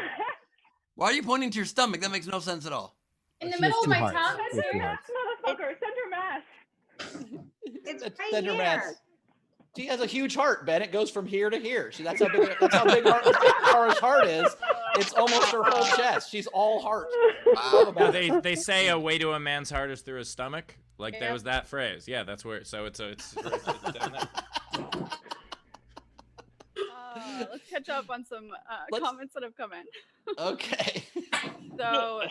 Why are you pointing to your stomach? That makes no sense at all. In the middle of my tongue? Motherfucker, send her mass. It's That's right Thunder here. Mass. She has a huge heart, Ben. It goes from here to here. See, that's how big Zara's heart is. It's almost her whole chest. She's all heart. Wow. No, they say a way to a man's heart is through his stomach. Like there was that phrase. Yeah, that's where. So it's down there. Let's catch up on some comments that have come in. Okay. So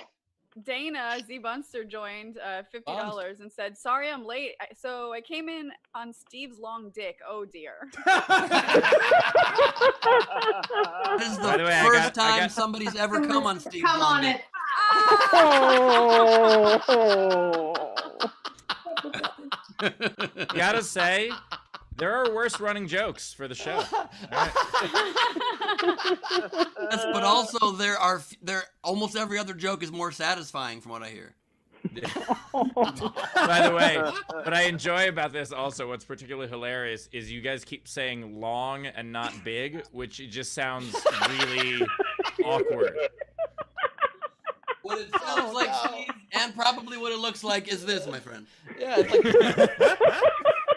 Dana Z Bunster joined $50 and said, "Sorry, I'm late. So I came in on Steve's long dick. Oh dear." This is the By the way, first time somebody's ever come on Steve's Come on Long it. Dick. Gotta say, there are worse running jokes for the show. Right. Yes, but also there almost every other joke is more satisfying from what I hear. By the way, what I enjoy about this also, what's particularly hilarious, is you guys keep saying long and not big, which it just sounds really awkward. What it sounds like, Steve, and probably what it looks like is this, my friend. Yeah, it's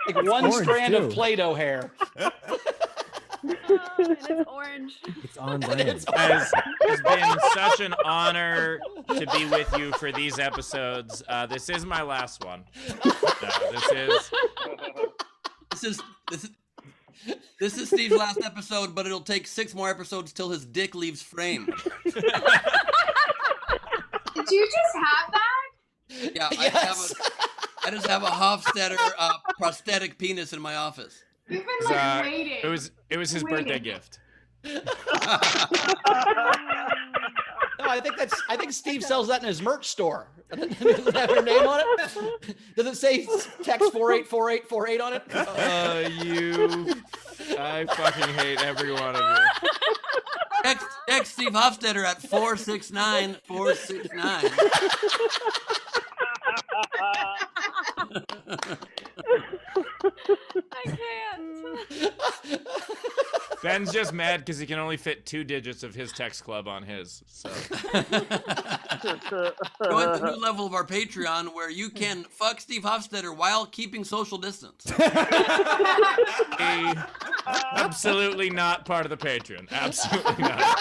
like one orange, strand too. of Play-Doh hair. And it's orange. It's on brand. It's been such an honor to be with you for these episodes. This is my last one. This is Steve's last episode, but it'll take 6 more episodes till his dick leaves frame. Did you just have that? Yeah, Yes. I just have a Hofstetter prosthetic penis in my office. You've been like waiting. It was his birthday gift. No, I think Steve sells that in his merch store. Does it have your name on it? Does it say text 484848 on it? I fucking hate every one of you. Text Steve Hofstetter at 469-469. I can't. Ben's just mad because he can only fit 2 digits of his text club on his. So. Join the new level of our Patreon where you can fuck Steve Hofstetter while keeping social distance. Absolutely not part of the Patreon. Absolutely not.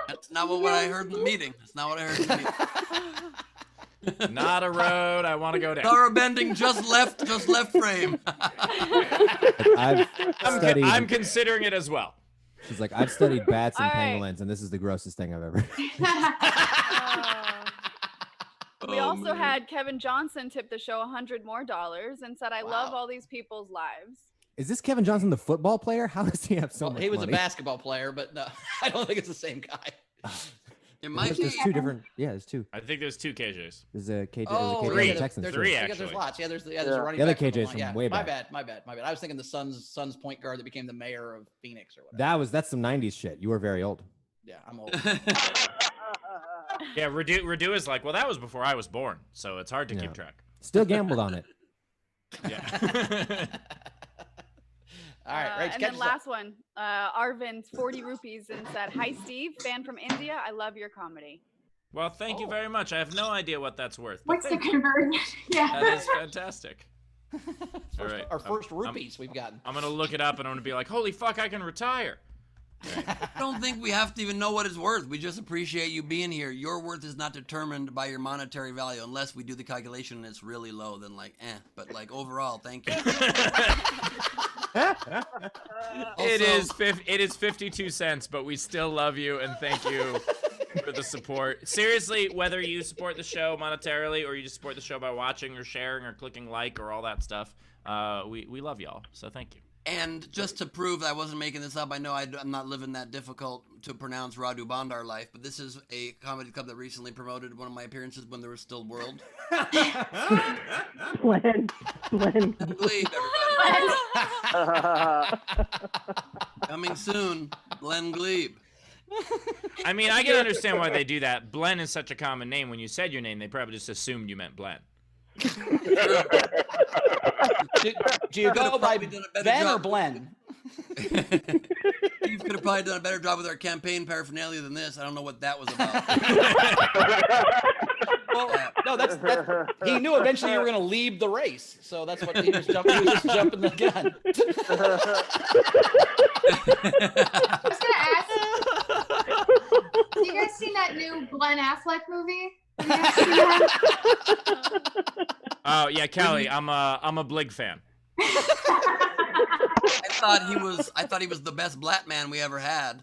That's not what I heard in the meeting. That's not what I heard in the meeting. Not a road I want to go down. Zara Bending just left frame. I'm considering it as well. She's like, I've studied bats and All right. pangolins, and this is the grossest thing I've ever. We also had Kevin Johnson tip the show $100 more and said, "I love all these people's lives." Is this Kevin Johnson, the football player? How does he have so much He was money? a basketball player, but no, I don't think it's the same guy. It might There's be. 2 different. Yeah, there's 2. I think there's 2 KJs. There's a KJ. Oh, there's a KJ three. on the Texans. There's, too. 3 I guess actually. there's lots. Yeah, there's a running The other back. KJ's from Yeah, way my back. bad. I was thinking the Suns point guard that became the mayor of Phoenix or whatever. That's some 90s shit. You were very old. Yeah, I'm old. Yeah, Radu is like, well, that was before I was born, so it's hard to keep track. Still gambled on it. Yeah. All right, Rach, and catch then us up. last one, Arvind, 40 rupees and said, "Hi Steve, fan from India. I love your comedy." Well, thank you very much. I have no idea what that's worth. but What's the thank you. conversion? Yeah. That is fantastic. All right. Our first rupees we've gotten. I'm going to look it up and I'm going to be like, holy fuck, I can retire. I don't think we have to even know what it's worth. We just appreciate you being here. Your worth is not determined by your monetary value unless we do the calculation and it's really low. Then like, But like overall, thank you. It is 52 cents, but we still love you and thank you for the support. Seriously, whether you support the show monetarily or you just support the show by watching or sharing or clicking like or all that stuff, we love y'all. So thank you. And just to prove I wasn't making this up, I know I'm not living that difficult to pronounce Radu Bondar life, but this is a comedy club that recently promoted one of my appearances when there was still world. Glenn. Gleib, everybody. Coming soon, Glenn Gleib. I mean, I can understand why they do that. Blen is such a common name. When you said your name, they probably just assumed you meant Blen. Do you go by Ben or Blen? Steve could have probably done a better job with our campaign paraphernalia than this. I don't know what that was about. Well, no, that's he knew eventually you were going to leave the race, so that's what he was jumping the gun. I was gonna ask. Have you guys seen that new Glenn Affleck movie? Have you guys seen that? Oh yeah, Kelly, I'm a Blig fan. I thought he was the best black man we ever had.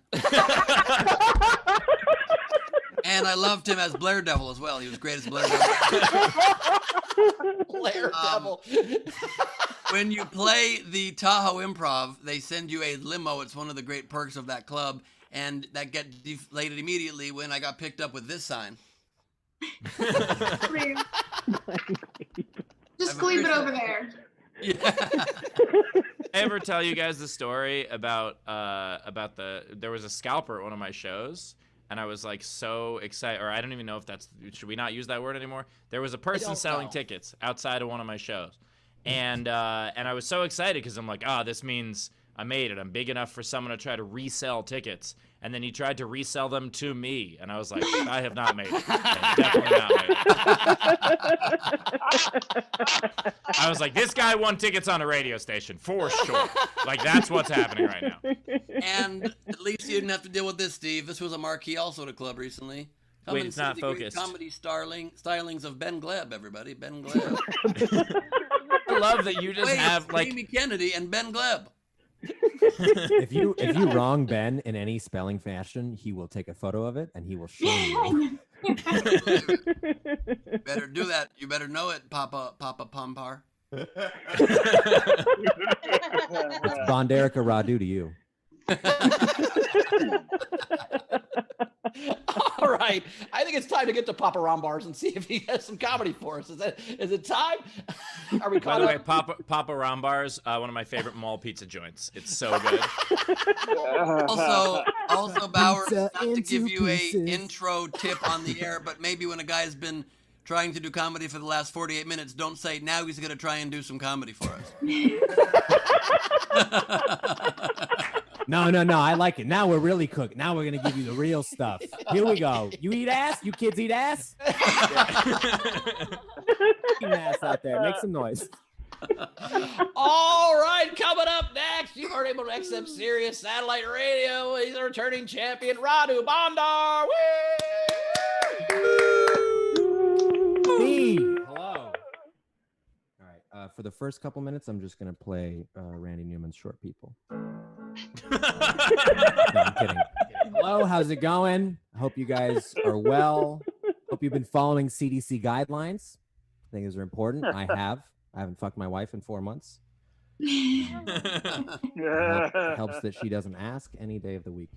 And I loved him as Blair Devil as well. He was great as Blair Devil. Blair Devil. When you play the Tahoe Improv, they send you a limo. It's one of the great perks of that club, and that get deflated immediately when I got picked up with this sign. Just leave it over there. Yeah. I ever tell you guys the story about there was a scalper at one of my shows, and I was like so excited, or I don't even know if should we not use that word anymore? There was a person selling tickets outside of one of my shows, and I was so excited because I'm like, this means I made it. I'm big enough for someone to try to resell tickets. And then he tried to resell them to me, and I was like, I have not made it. I definitely not made it. I was like, this guy won tickets on a radio station, for sure. Like, that's what's happening right now. And at least you didn't have to deal with this, Steve. This was a marquee also at a club recently. Wait, it's not focused. Comedy stylings of Ben Gleib, everybody. Ben Gleib. I love that you just have, like... Amy Kennedy and Ben Gleib. If you wrong Ben in any spelling fashion, he will take a photo of it and he will show you. Better do that. You better know it, Papa Pompar. What's Bondarica Radu to you? All right, I think it's time to get to Papa Rombars and see if he has some comedy for us. Is it time? Are we By the way, Papa Rombars, one of my favorite mall pizza joints. It's so good. Also, Bowers, not to give you a intro tip on the air, but maybe when a guy's been trying to do comedy for the last 48 minutes, don't say now he's going to try and do some comedy for us. No, I like it. Now we're really cooking. Now we're going to give you the real stuff. Here we go. You eat ass? You kids eat ass? Eating ass out there. Make some noise. All right, coming up next, you aren't able to accept Sirius Satellite Radio. He's a returning champion, Radu Bondar. Hey, hello. All right, for the first couple minutes, I'm just going to play Randy Newman's Short People. No, I'm kidding. Hello, how's it going? I hope you guys are well. Hope you've been following CDC guidelines. I think those are important. I haven't fucked my wife in 4 months. It helps that she doesn't ask any day of the week.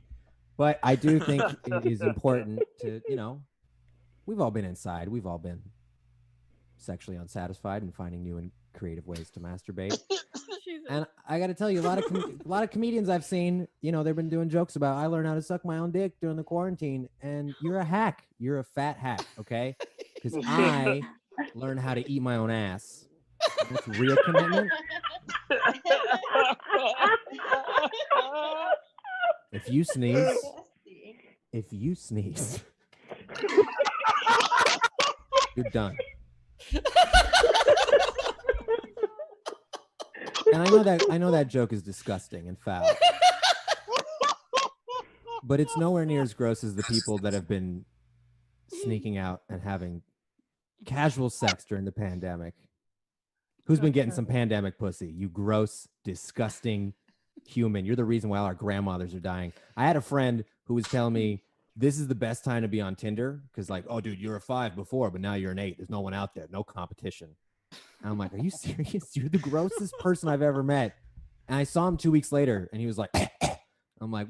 But I do think it is important to, we've all been inside. We've all been sexually unsatisfied and finding new and creative ways to masturbate. And I got to tell you, a lot of comedians I've seen, they've been doing jokes about, I learned how to suck my own dick during the quarantine. And you're a hack. You're a fat hack, okay? Because I learned how to eat my own ass. That's real commitment. If you sneeze, you're done. And I know that joke is disgusting and foul. But it's nowhere near as gross as the people that have been sneaking out and having casual sex during the pandemic. Who's been getting some pandemic pussy? You gross, disgusting human. You're the reason why all our grandmothers are dying. I had a friend who was telling me this is the best time to be on Tinder because, like, oh, dude, you're a 5 before, but now you're an 8. There's no one out there, no competition. And I'm like, are you serious? You're the grossest person I've ever met. And I saw him 2 weeks later, and he was like, I'm like,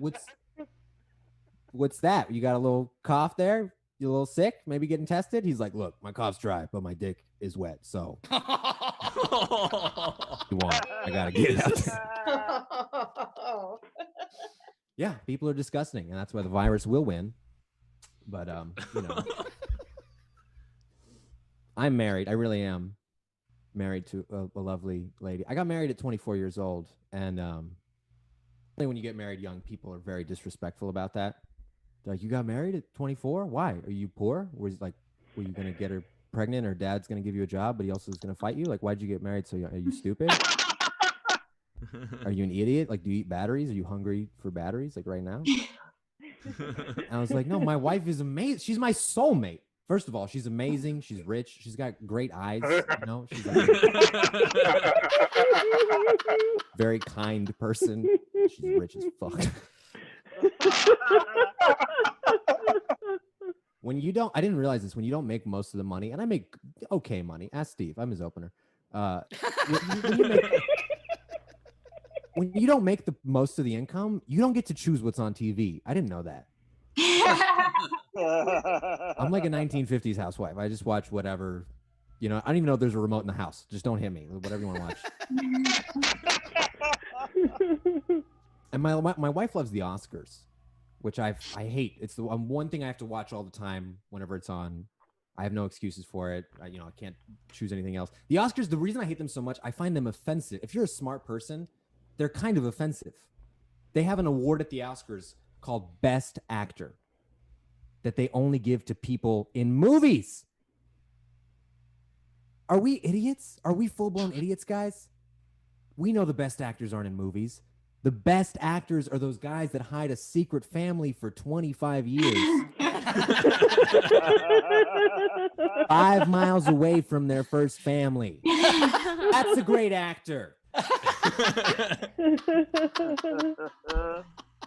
what's that? You got a little cough there? You a little sick? Maybe getting tested? He's like, look, my cough's dry, but my dick is wet. So you want? I gotta get it out there. Yeah, people are disgusting, and that's why the virus will win. But you know, I'm married. I really am married to a lovely lady. I got married at 24 years old, and when you get married young, people are very disrespectful about that. They're like, you got married at 24? Why? Are you poor? Were you gonna get her pregnant, or dad's gonna give you a job, but he also is gonna fight you? Like, why'd you get married? So are you stupid? Are you an idiot? Like, do you eat batteries? Are you hungry for batteries? Like right now? And I was like, no, my wife is amazing. She's my soulmate. First of all, she's amazing. She's rich. She's got great eyes. You know, she's like a very kind person. She's rich as fuck. When you don't, I didn't realize this. When you don't make most of the money, and I make okay money. Ask Steve. I'm his opener. When you don't make the most of the income, you don't get to choose what's on TV. I didn't know that. I'm like a 1950s housewife. I just watch whatever, you know. I don't even know if there's a remote in the house. Just don't hit me. Whatever you want to watch. And my wife loves the Oscars, which I hate. It's the one thing I have to watch all the time whenever it's on. I have no excuses for it. I can't choose anything else. The Oscars, the reason I hate them so much, I find them offensive. If you're a smart person, they're kind of offensive. They have an award at the Oscars called Best Actor that they only give to people in movies. Are we idiots? Are we full-blown idiots, guys? We know the best actors aren't in movies. The best actors are those guys that hide a secret family for 25 years. 5 miles away from their first family. That's a great actor.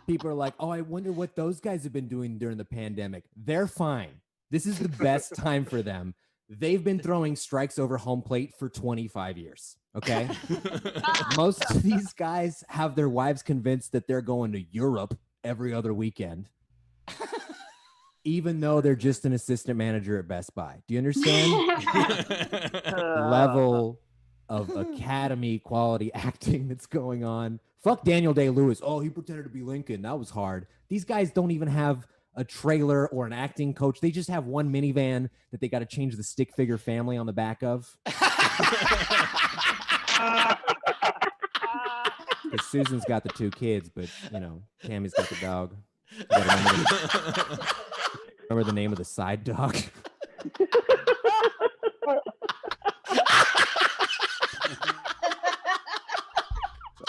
People are like, oh, I wonder what those guys have been doing during the pandemic. They're fine. This is the best time for them. They've been throwing strikes over home plate for 25 years. Okay. Most of these guys have their wives convinced that they're going to Europe every other weekend, even though they're just an assistant manager at Best Buy. Do you understand? Level of Academy quality acting that's going on. Fuck Daniel Day-Lewis. Oh, he pretended to be Lincoln. That was hard. These guys don't even have a trailer or an acting coach. They just have one minivan that they got to change the stick figure family on the back of. Because Susan's got the 2 kids, but Tammy's got the dog. Remember the name of the side dog? The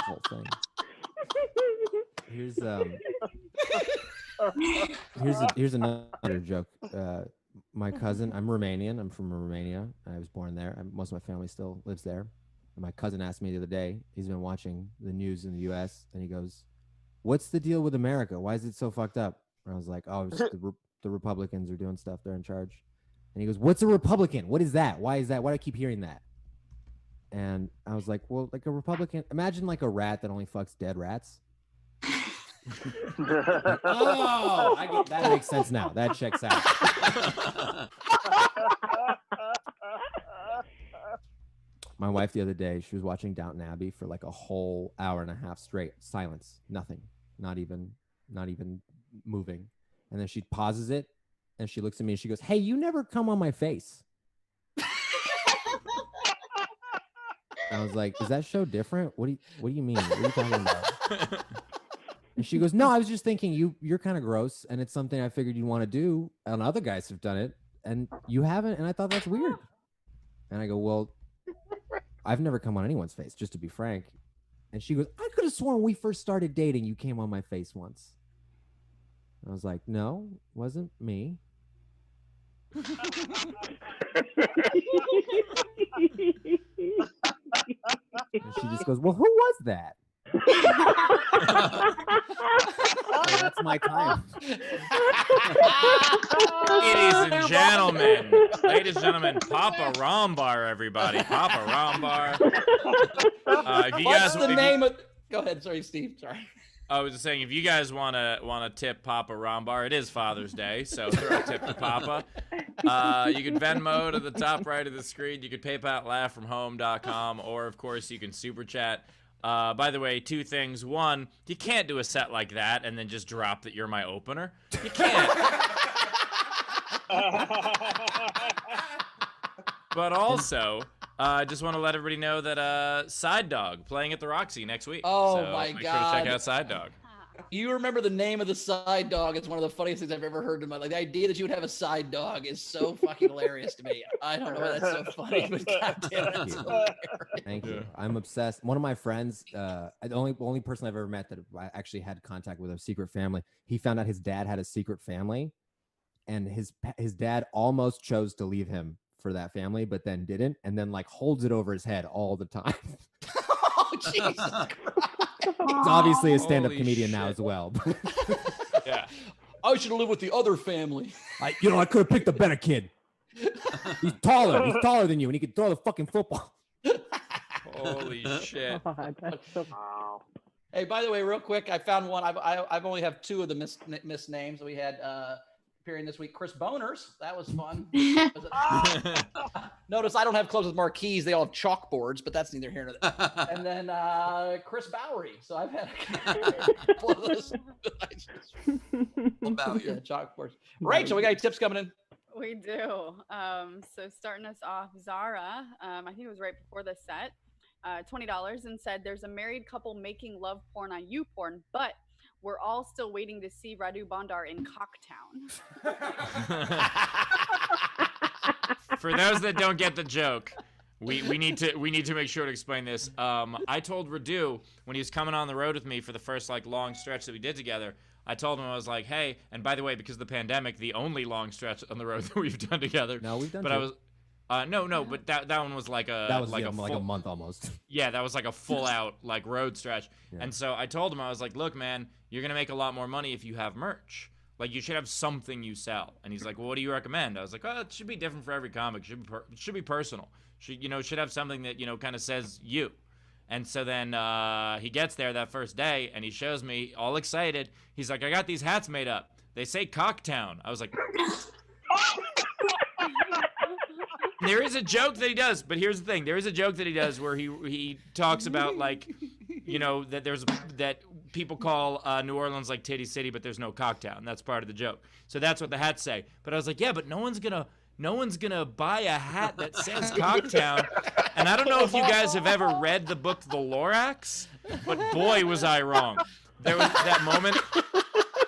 whole thing. Here's another joke. My cousin, I'm Romanian. I'm from Romania. I was born there. Most of my family still lives there. And my cousin asked me the other day, he's been watching the news in the U.S., and he goes, what's the deal with America? Why is it so fucked up? And I was like, oh, it's the Republicans are doing stuff. They're in charge. And he goes, what's a Republican? What is that? Why is that? Why do I keep hearing that? And I was like, well, like a Republican, imagine like a rat that only fucks dead rats. Oh, that makes sense now. That checks out. My wife the other day, she was watching Downton Abbey for like a whole hour and a half straight. Silence. Nothing. Not even moving. And then she pauses it and she looks at me and she goes, hey, you never come on my face. And I was like, is that show different? What do you mean? What are you talking about? And she goes, no, I was just thinking you're kind of gross, and it's something I figured you'd want to do, and other guys have done it, and you haven't, and I thought that's weird. And I go, well, I've never come on anyone's face, just to be frank. And she goes, I could have sworn we first started dating, you came on my face once. And I was like, no, wasn't me. And she just goes, well, who was that? So that's my time. Ladies and gentlemen, Papa Rombar, everybody. Papa Rombar. If you What's guys, the name of? Go ahead. Sorry, Steve. Sorry. I was just saying, if you guys wanna tip Papa Rombar, it is Father's Day, so throw a tip to Papa. You can Venmo to the top right of the screen. You can PayPal at laughfromhome.com, or of course you can super chat. By the way, 2 things. 1, you can't do a set like that and then just drop that you're my opener. You can't. But also, I just want to let everybody know that Side Dog playing at the Roxy next week. Oh so my make God! Sure to check out Side Dog. You remember the name of the side dog? It's one of the funniest things I've ever heard in my life. The idea that you would have a side dog is so fucking hilarious to me. I don't know why that's so funny, but goddamn, it's hilarious. Thank you. I'm obsessed. One of my friends, the only person I've ever met that I actually had contact with a secret family. He found out his dad had a secret family, and his dad almost chose to leave him for that family, but then didn't, and then like holds it over his head all the time. Oh, Jesus Christ. He's obviously a stand-up comedian now as well. Yeah. I should have lived with the other family. I could have picked a better kid. He's taller. He's taller than you, and he could throw the fucking football. Holy shit. Wow. Hey, by the way, real quick, I found one. I've only have 2 of the missed names. We had appearing this week, Chris Boners. That was fun. Notice I don't have clothes with marquees. They all have chalkboards, but that's neither here nor there. And then Chris Bowery. So I've had a couple of those. About Yeah, chalkboards. Rachel, we got any tips coming in? We do. So starting us off, Zara, I think it was right before the set, $20, and said there's a married couple making love porn on YouPorn, but we're all still waiting to see Radu Bondar in Cocktown. For those that don't get the joke, we need to make sure to explain this. I told Radu when he was coming on the road with me for the first like long stretch that we did together. I told him, I was like, hey, and by the way, because of the pandemic, the only long stretch on the road that we've done together. No, we've done. But two. But that one was like a like a month almost. Yeah, that was like a full out like road stretch. Yeah. And so I told him, I was like, look, man, you're gonna make a lot more money if you have merch. Like you should have something you sell. And he's like, well, what do you recommend? I was like, oh, it should be different for every comic. It should be personal. Should have something that kind of says you. And so then he gets there that first day and he shows me all excited. He's like, I got these hats made up. They say Cocktown. I was like. There is a joke that he does, but here's the thing. There is a joke that he does where he talks about like, that people call New Orleans like Titty City, but there's no Cocktown. That's part of the joke. So that's what the hats say. But I was like, yeah, but no one's gonna buy a hat that says Cocktown. And I don't know if you guys have ever read the book The Lorax, but boy was I wrong. There was that moment.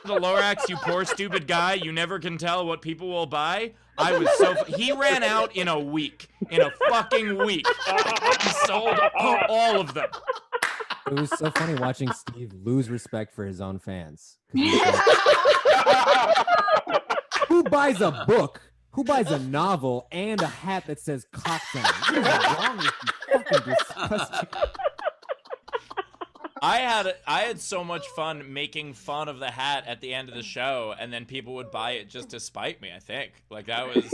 The Lorax, you poor stupid guy, you never can tell what people will buy. I was he ran out in a fucking week. He sold all of them. It was so funny watching Steve lose respect for his own fans. Who buys a book? Who buys a novel and a hat that says Cocktown? What is wrong with you? Fucking disgusting. I had so much fun making fun of the hat at the end of the show, and then people would buy it just to spite me. I think that was.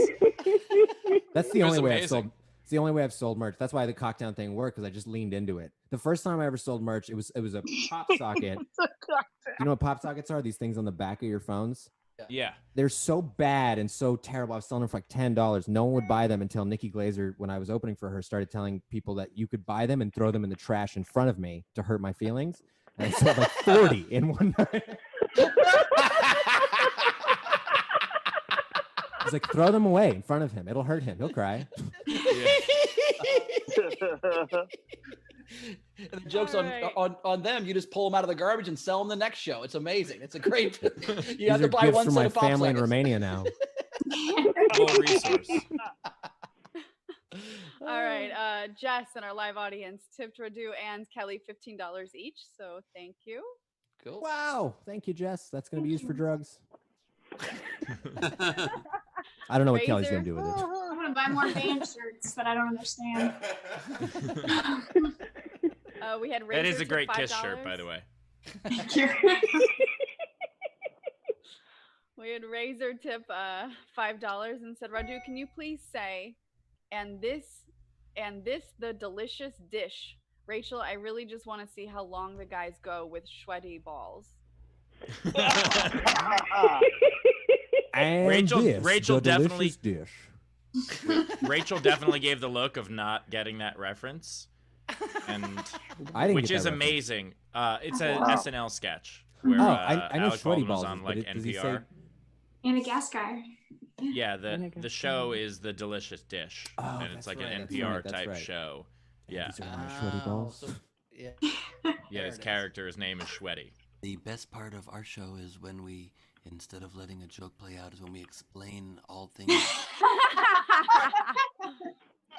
That's the only way I've sold. It's the only way I've sold merch. That's why the Cocktown thing worked, because I just leaned into it. The first time I ever sold merch, it was a pop socket. You know what pop sockets are? These things on the back of your phones. Yeah. They're so bad and so terrible. I was selling them for like $10. No one would buy them until Nikki Glazer, when I was opening for her, started telling people that you could buy them and throw them in the trash in front of me to hurt my feelings. And I sold like 40 in one night. I was like, throw them away in front of him. It'll hurt him. He'll cry. And the joke's All right. on them. You just pull them out of the garbage and sell them the next show. It's amazing. It's a great. You These have are to buy gifts one from set my of Pop family in Sockets. Romania now. Full resource. All right, Jess and our live audience tipped Radu and Kelly $15 each. So thank you. Cool. Wow. Thank you, Jess. That's going to be used for drugs. I don't know what Kelly's going to do with it. I'm gonna buy more band shirts that I don't understand. We had That Razor is a tip great $5. Kiss shirt, by the way. Thank you. We had Razor tip $5 and said, Radu, can you please say, and this the delicious dish. Rachel, I really just want to see how long the guys go with sweaty balls. And Rachel the definitely delicious dish. Rachel definitely gave the look of not getting that reference, and I didn't which get is that reference. amazing. It's a Wow. SNL sketch where I know Alec sweaty Baldwin was balls. on But like does he say? NPR. And a gas guy. Yeah, the show is The Delicious Dish, Oh, and it's that's like right, an that's NPR right, that's type right. show. Yeah, These are my sweaty balls. Yeah. yeah. There His it is. character's name is Shweddy. The best part of our show is when we, instead of letting a joke play out, is when we explain all things.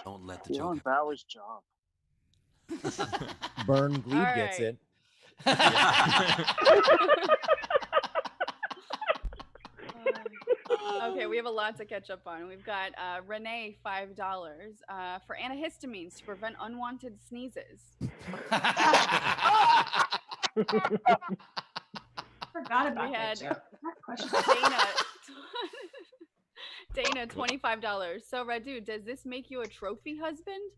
Don't let the Feeling joke. that was job. Burn Gleib All gets right. it. Okay, we have a lot to catch up on. We've got Renee $5 for antihistamines to prevent unwanted sneezes. Forgot about We had that joke. That question. Dana $25. So Radu, does this make you a trophy husband?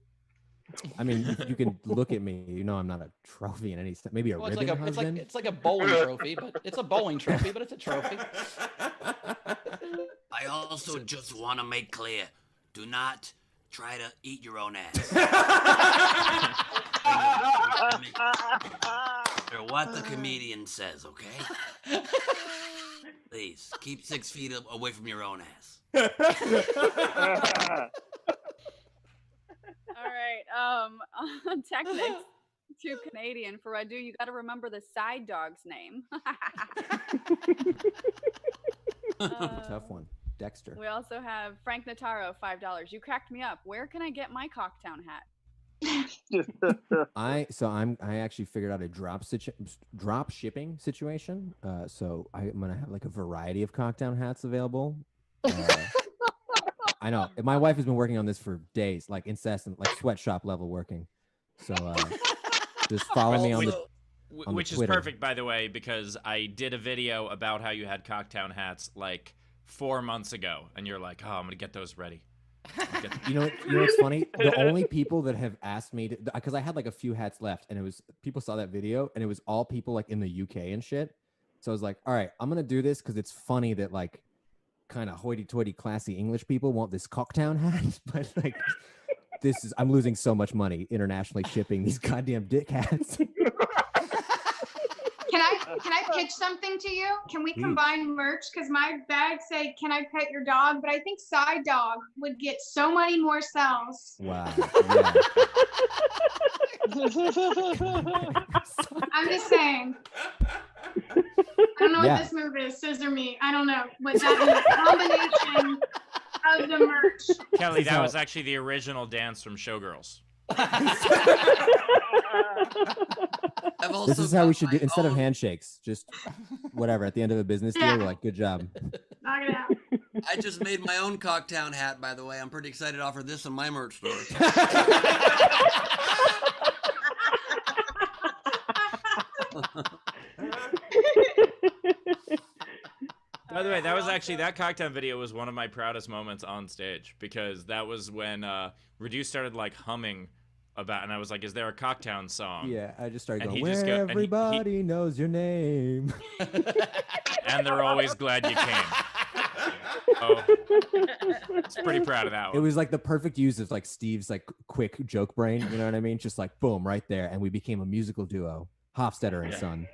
I mean, you can look at me. You know, I'm not a trophy in any sense. Maybe a Well, it's ribbon like husband. it's like a bowling trophy, but it's a bowling trophy, but it's a trophy. I also just want to make clear, do not try to eat your own ass. Or what the comedian says, okay? Please, keep 6 feet away from your own ass. All right. On Technics, 2 Canadian for Radu. You got to remember the side dog's name. Tough one. Dexter. We also have Frank Notaro $5. You cracked me up. Where can I get my Cocktown hat? I actually figured out a drop shipping situation. So I'm gonna have like a variety of Cocktown hats available. I know my wife has been working on this for days, like incessant, like sweatshop level working. So just follow me on the Which is Twitter. perfect, by the way, because I did a video about how you had Cocktown hats like 4 months ago, and you're like, "Oh, I'm gonna get those ready." You know what's funny? The only people that have asked me to, because I had like a few hats left, and it was people saw that video, and it was all people like in the UK and shit. So I was like, all right, I'm gonna do this because it's funny that like kind of hoity-toity, classy English people want this Cocktown hat, but like I'm losing so much money internationally shipping these goddamn dick hats. Can I pitch something to you? Can we combine merch? Because my bags say, "Can I pet your dog?" But I think Side Dog would get so many more sales. Wow. Yeah. I'm just saying. I don't know what this move is, scissor me. I don't know. But that combination of the merch. Kelly, that was actually the original dance from Showgirls. This is how we should do instead of handshakes, just whatever at the end of a business deal. We're like, good job. Knock it out. I just made my own Cocktown hat, by the way. I'm pretty excited to offer this in my merch store. By the way, that Cocktown video was one of my proudest moments on stage, because that was when Radu started like humming about, and I was like, "Is there a Cocktown song?" Yeah, I just started And going, he just where go- and everybody knows your name. And they're always glad you came. Oh, it's pretty proud of that It one. was like the perfect use of like Steve's like quick joke brain. You know what I mean? Just like boom, right there, and we became a musical duo, Hofstetter and Son.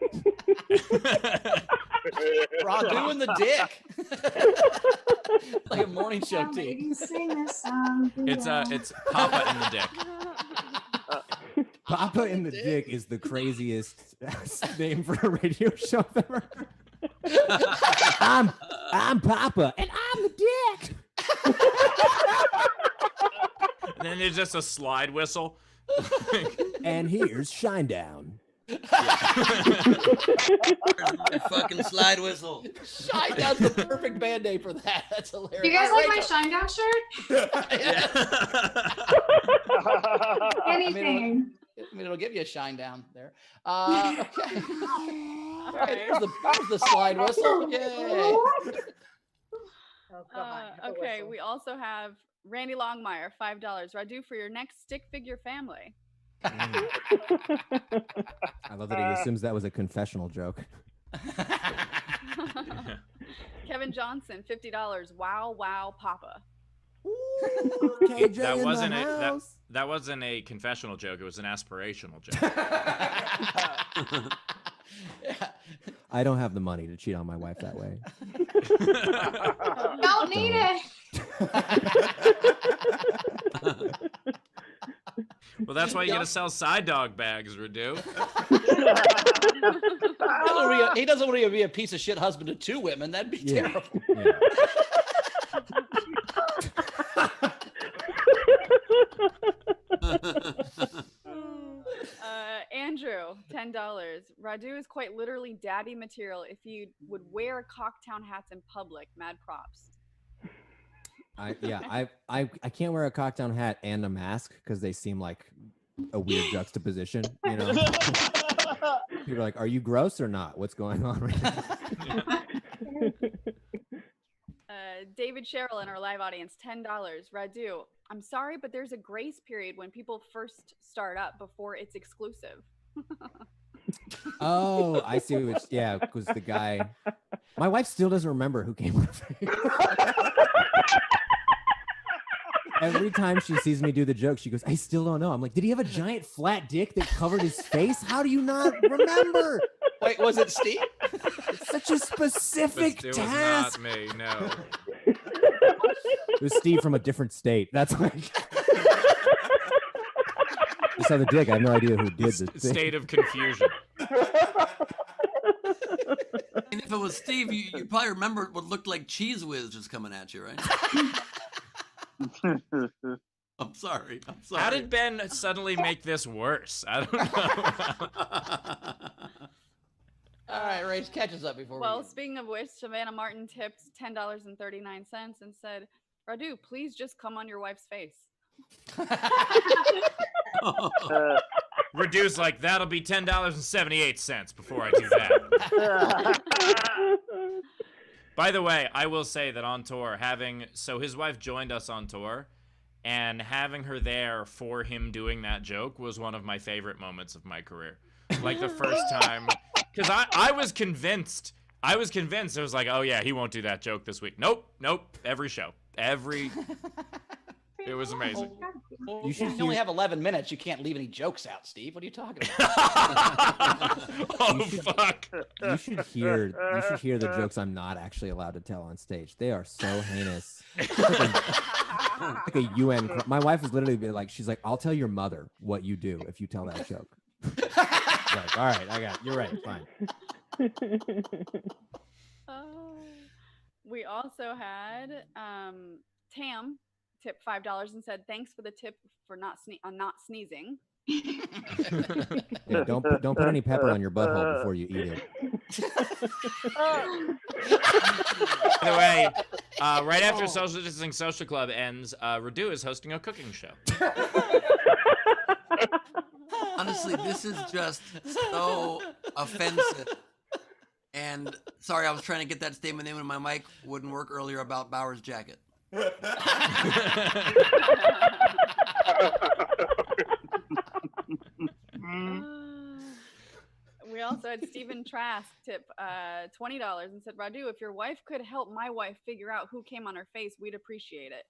Radu and the Dick. Like a morning show team. Maybe sing this song. It's Papa and the Dick. Papa in the Dick is the craziest name for a radio show I've ever heard. I'm Papa, and I'm the Dick. And then there's just a slide whistle. And here's Shinedown. Fucking slide whistle. Shinedown's the perfect band name for that. That's hilarious. You guys All like right, my Shinedown shirt? Anything. I mean, it'll give you a shine down there. Okay. All right, there's the slide whistle. Yay. Okay, we also have Randy Longmire, $5. Radu, for your next stick figure family. I love that he assumes that was a confessional joke. Kevin Johnson, $50. Wow, wow, Papa. That wasn't a confessional joke. It was an aspirational joke. I don't have the money to cheat on my wife that way. Don't need it. Well, that's why you gotta sell side dog bags, Radu. He doesn't want to be a piece of shit husband to two women. That'd be terrible. Yeah. Andrew, $10. Radu is quite literally daddy material if you would wear cocktown hats in public. Mad props. I can't wear a cocktown hat and a mask because they seem like a weird juxtaposition, you know. People are like, "Are you gross or not? What's going on right now?" David Sherrill in our live audience, $10. Radu, I'm sorry, but there's a grace period when people first start up before it's exclusive. Oh, I see. Yeah, because the guy, my wife still doesn't remember who came on her face. Every time she sees me do the joke, she goes, "I still don't know." I'm like, "Did he have a giant flat dick that covered his face? How do you not remember?" Wait, was it Steve? It's such a specific It was task. not me, no. It was Steve from a different state. That's like just saw the dick. I have no idea who did the thing. State of confusion. And if it was Steve, you probably remember what looked like Cheese Whiz just coming at you, right? I'm sorry. How did Ben suddenly make this worse? I don't know. All right, Ray, catch us up before Well, speaking of which, Savannah Martin tipped $10.39 and said, Radu, please just come on your wife's face. Radu's like, that'll be $10.78 before I do that. By the way, I will say that on tour, so his wife joined us on tour, and having her there for him doing that joke was one of my favorite moments of my career. Like the first time, because I was convinced. I was like, oh yeah, he won't do that joke this week. Nope. Every show. It was amazing. Well, you only have 11 minutes. You can't leave any jokes out, Steve. What are you talking about? Fuck. You should hear the jokes I'm not actually allowed to tell on stage. They are so heinous. It's like a UN. My wife is literally like, she's like, I'll tell your mother what you do if you tell that joke. Like, all right, I got it. You're right. Fine. We also had Tam tip $5 and said, thanks for the tip for not sneezing. Yeah, don't put any pepper on your butthole before you eat it. By the way, right after Social Distancing Social Club ends, Radu is hosting a cooking show. Honestly, this is just so offensive. And sorry, I was trying to get that statement in when my mic wouldn't work earlier about Bauer's jacket. We also had Stephen Trask tip $20 and said, Radu, if your wife could help my wife figure out who came on her face, we'd appreciate it.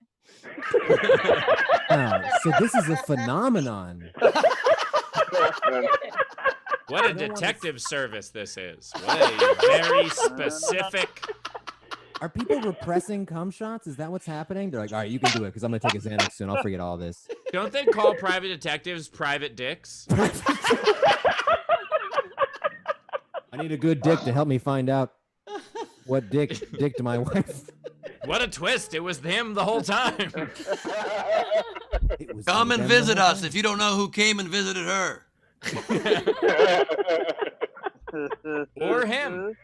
Oh, so this is a phenomenon. What a detective service this is. What a very specific. Are people repressing cum shots? Is that what's happening? They're like, all right, you can do it because I'm going to take a Xanax soon. I'll forget all this. Don't they call private detectives private dicks? I need a good dick to help me find out what dick to my wife. What a twist! It was him the whole time. Come and visit us if you don't know who came and visited her. Or him.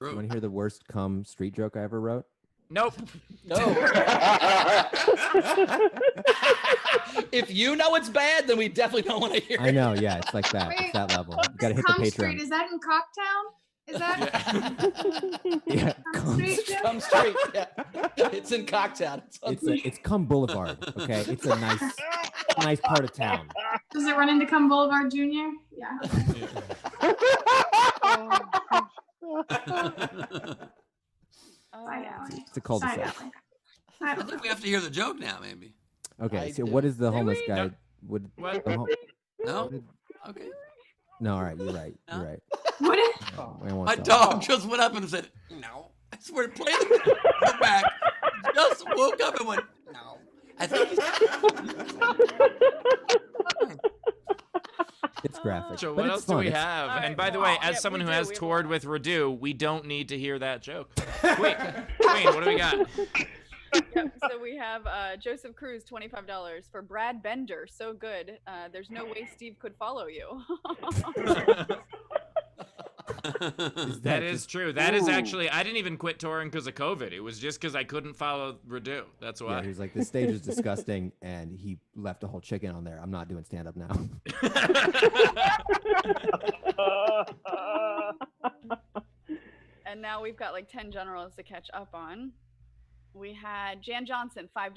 You want to hear the worst cum street joke I ever wrote? Nope. No. If you know it's bad, then we definitely don't want to hear it. I know, yeah, it's like that. Wait, It's that level. You gotta hit the Cum Patreon. Street, is that in Cocktown? Is that? Yeah, Cum Street? Yeah. Cum Street. Yeah. It's in Cocktown. It's Cum Boulevard. Okay, it's a nice part of town. Does it run into Cum Boulevard Jr.? Yeah. It's a cul-de-sac. I think we have to hear the joke now, maybe. Okay, so what is the homeless guy? No. Would What? No? Okay. No, all right, you're right. You're right. What is? My dog just went up and said, no. I swear, play the go back. Just woke up and went, no. I think It's graphic. So but what it's else do fun. we It's- have? All And right, by the well, way, as yeah, someone we who do. has We have toured with Radu, we don't need to hear that joke. Queen, what do we got? Yep, so we have Joseph Cruz, $25 for Brad Bender. So good. There's no way Steve could follow you. That is true. That is actually, I didn't even quit touring because of COVID. It was just because I couldn't follow Radu. That's why. Yeah, he was like, this stage is disgusting, and he left a whole chicken on there. I'm not doing stand-up now. And now we've got like 10 generals to catch up on. We had Jan Johnson, $5.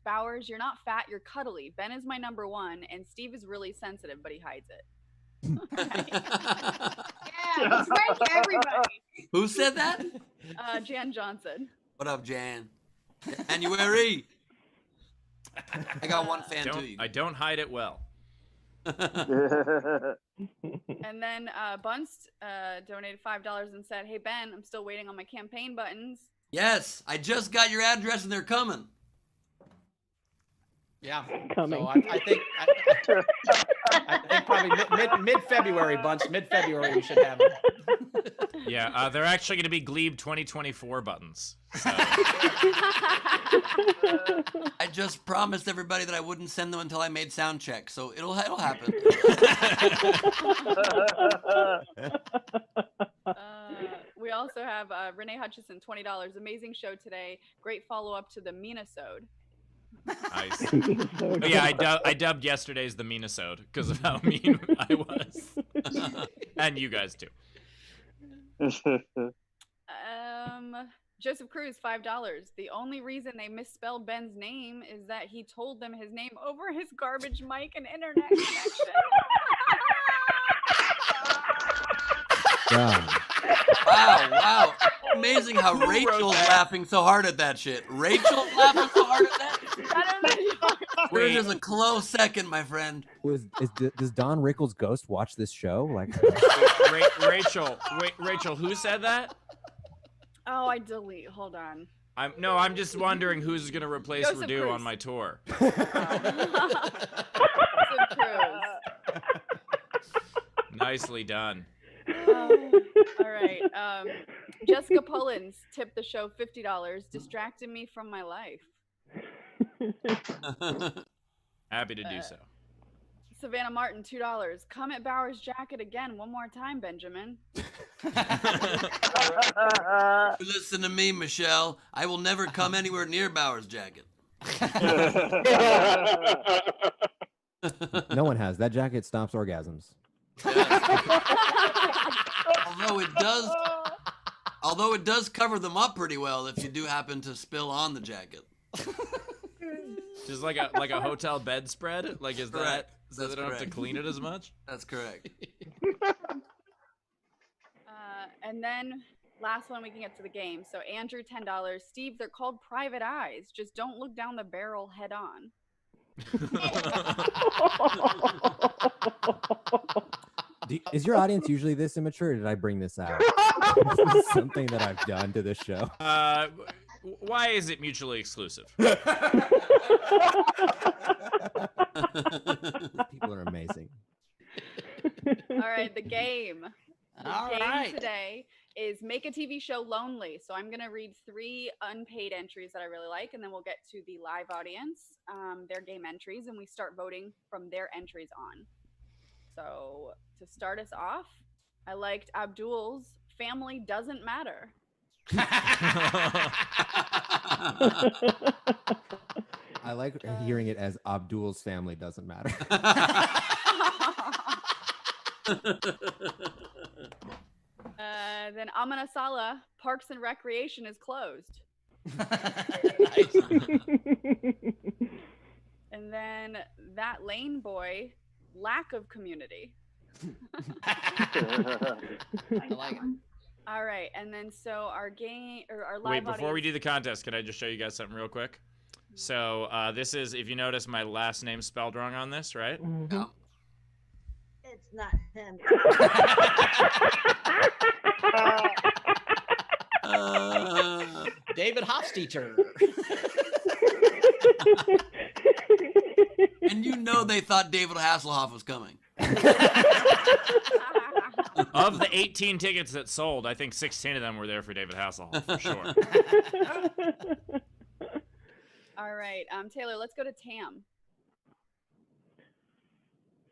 Bowers, you're not fat, you're cuddly. Ben is my number one, and Steve is really sensitive, but he hides it. Yeah, it's like everybody. Who said that? Jan Johnson. What up, Jan? January. I got one fan too. I don't hide it well. And then Bunst donated $5 and said, hey, Ben, I'm still waiting on my campaign buttons. Yes, I just got your address and they're coming. Yeah. Coming. So I think probably mid-February, Bunch. Mid-February, we should have them. Yeah, they're actually going to be Gleib 2024 buttons. So. I just promised everybody that I wouldn't send them until I made sound check, so it'll happen. We also have Renee Hutchison, $20. Amazing show today. Great follow-up to the Minnesota. Nice. Oh, yeah, I dubbed yesterday's the Minnesota because of how mean I was. And you guys too. Joseph Cruz, $5. The only reason they misspelled Ben's name is that he told them his name over his garbage mic and internet connection. Wow. Amazing how Rachel's laughing so hard at that shit. Rachel's laughing so hard at that? I don't know. We're just a close second, my friend. Does Don Rickles' ghost watch this show? Like, Rachel, who said that? Oh, I delete. Hold on. I'm just wondering who's gonna replace Joseph Radu Cruz. on my tour. Joseph Cruz. Nicely done. All right. Jessica Pullins tipped the show $50, distracted me from my life. Happy to do so. Savannah Martin, $2. Come at Bauer's jacket again one more time, Benjamin. Listen to me, Michelle. I will never come anywhere near Bauer's jacket. no one has. That jacket stops orgasms. Although it does cover them up pretty well if you do happen to spill on the jacket. Just like a hotel bedspread? Like is Correct. that so they don't have to clean it as much? That's correct. And then last one we can get to the game. So Andrew, $10. Steve, they're called private eyes. Just don't look down the barrel head on. Is your audience usually this immature, or did I bring this out? This is something that I've done to this show. Why is it mutually exclusive? People are amazing. All right, the game. All The game right. today is make a TV show lonely. So I'm going to read 3 unpaid entries that I really like, and then we'll get to the live audience, their game entries, and we start voting from their entries on. So to start us off, I liked Abdul's family doesn't matter. I like hearing it as Abdul's family doesn't matter. Then Amana Sala, Parks and Recreation is closed. And then that Lane Boy, lack of community. I like it. All right, and then so our game or our live Wait, before we audience- do the contest, can I just show you guys something real quick? So this is, if you notice, my last name spelled wrong on this, right? Yeah. It's not him. David Hofstetter. And you know they thought David Hasselhoff was coming. Of the 18 tickets that sold, I think 16 of them were there for David Hasselhoff, for sure. All right, Taylor, let's go to Tam.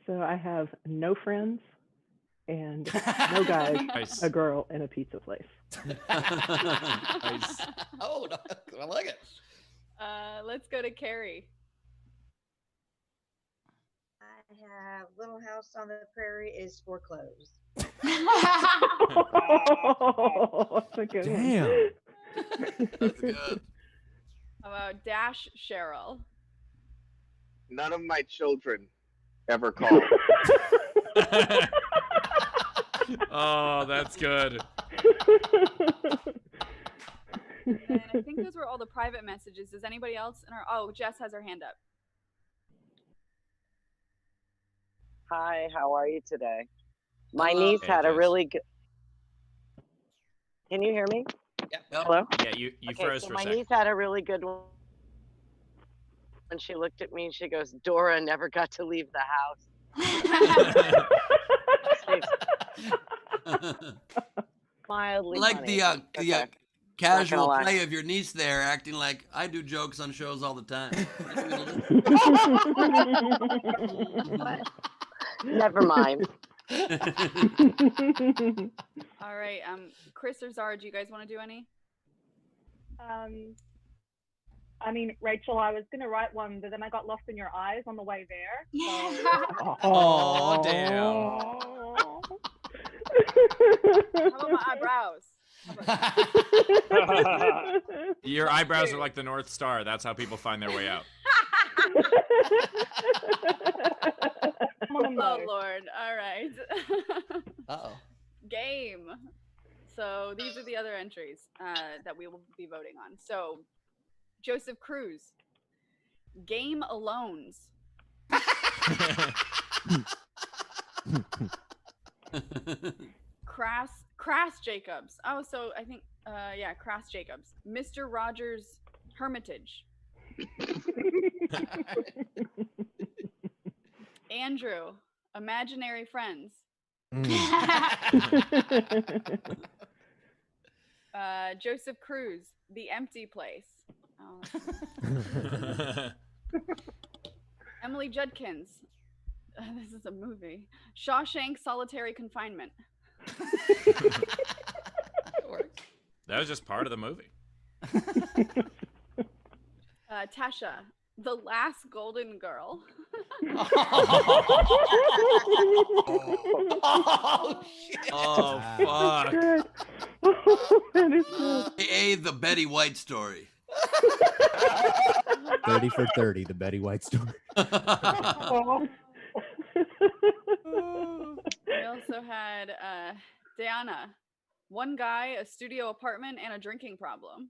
So I have no friends and no guys, Nice. a girl, and a pizza place. Nice. Oh, no, I like it. Let's go to Carrie. I have Little House on the Prairie is foreclosed. Oh, that's a good one. Damn. That's good. How about Dash Cheryl? None of my children ever called. Oh, that's good. And I think those were all the private messages. Does anybody else in our Oh, Jess has her hand up. Hi, how are you today? My Hello. niece Hey, had a Jess. really good. Can you hear me? Yep. Hello? Yeah, you Okay, froze so for a my second. niece had a really good one. When she looked at me and she goes, Dora never got to leave the house. Mildly like funny. the Okay. casual lie. play of your niece there, acting like I do jokes on shows all the time. Never mind. All right, Chris or Zara, do you guys want to do any? I mean, Rachel, I was going to write one, but then I got lost in your eyes on the way there. So... Oh, damn. How about my eyebrows? Your eyebrows are like the North Star. That's how people find their way out. Oh, Lord. All right. Uh-oh. Game. So these are the other entries that we will be voting on. So Joseph Cruz, Game Alones. Crass Jacobs. Oh, so I think, yeah, Crass Jacobs. Mr. Rogers Hermitage. Andrew, Imaginary Friends. Joseph Cruz, The Empty Place. Oh. Emily Judkins. This is a movie. Shawshank Solitary Confinement. That was just part of the movie. Tasha, The Last Golden Girl. Oh, shit. Oh, fuck. That is good. The Betty White story. 30 for 30, the Betty White story. We also had Diana, One Guy, A Studio Apartment, and a Drinking Problem.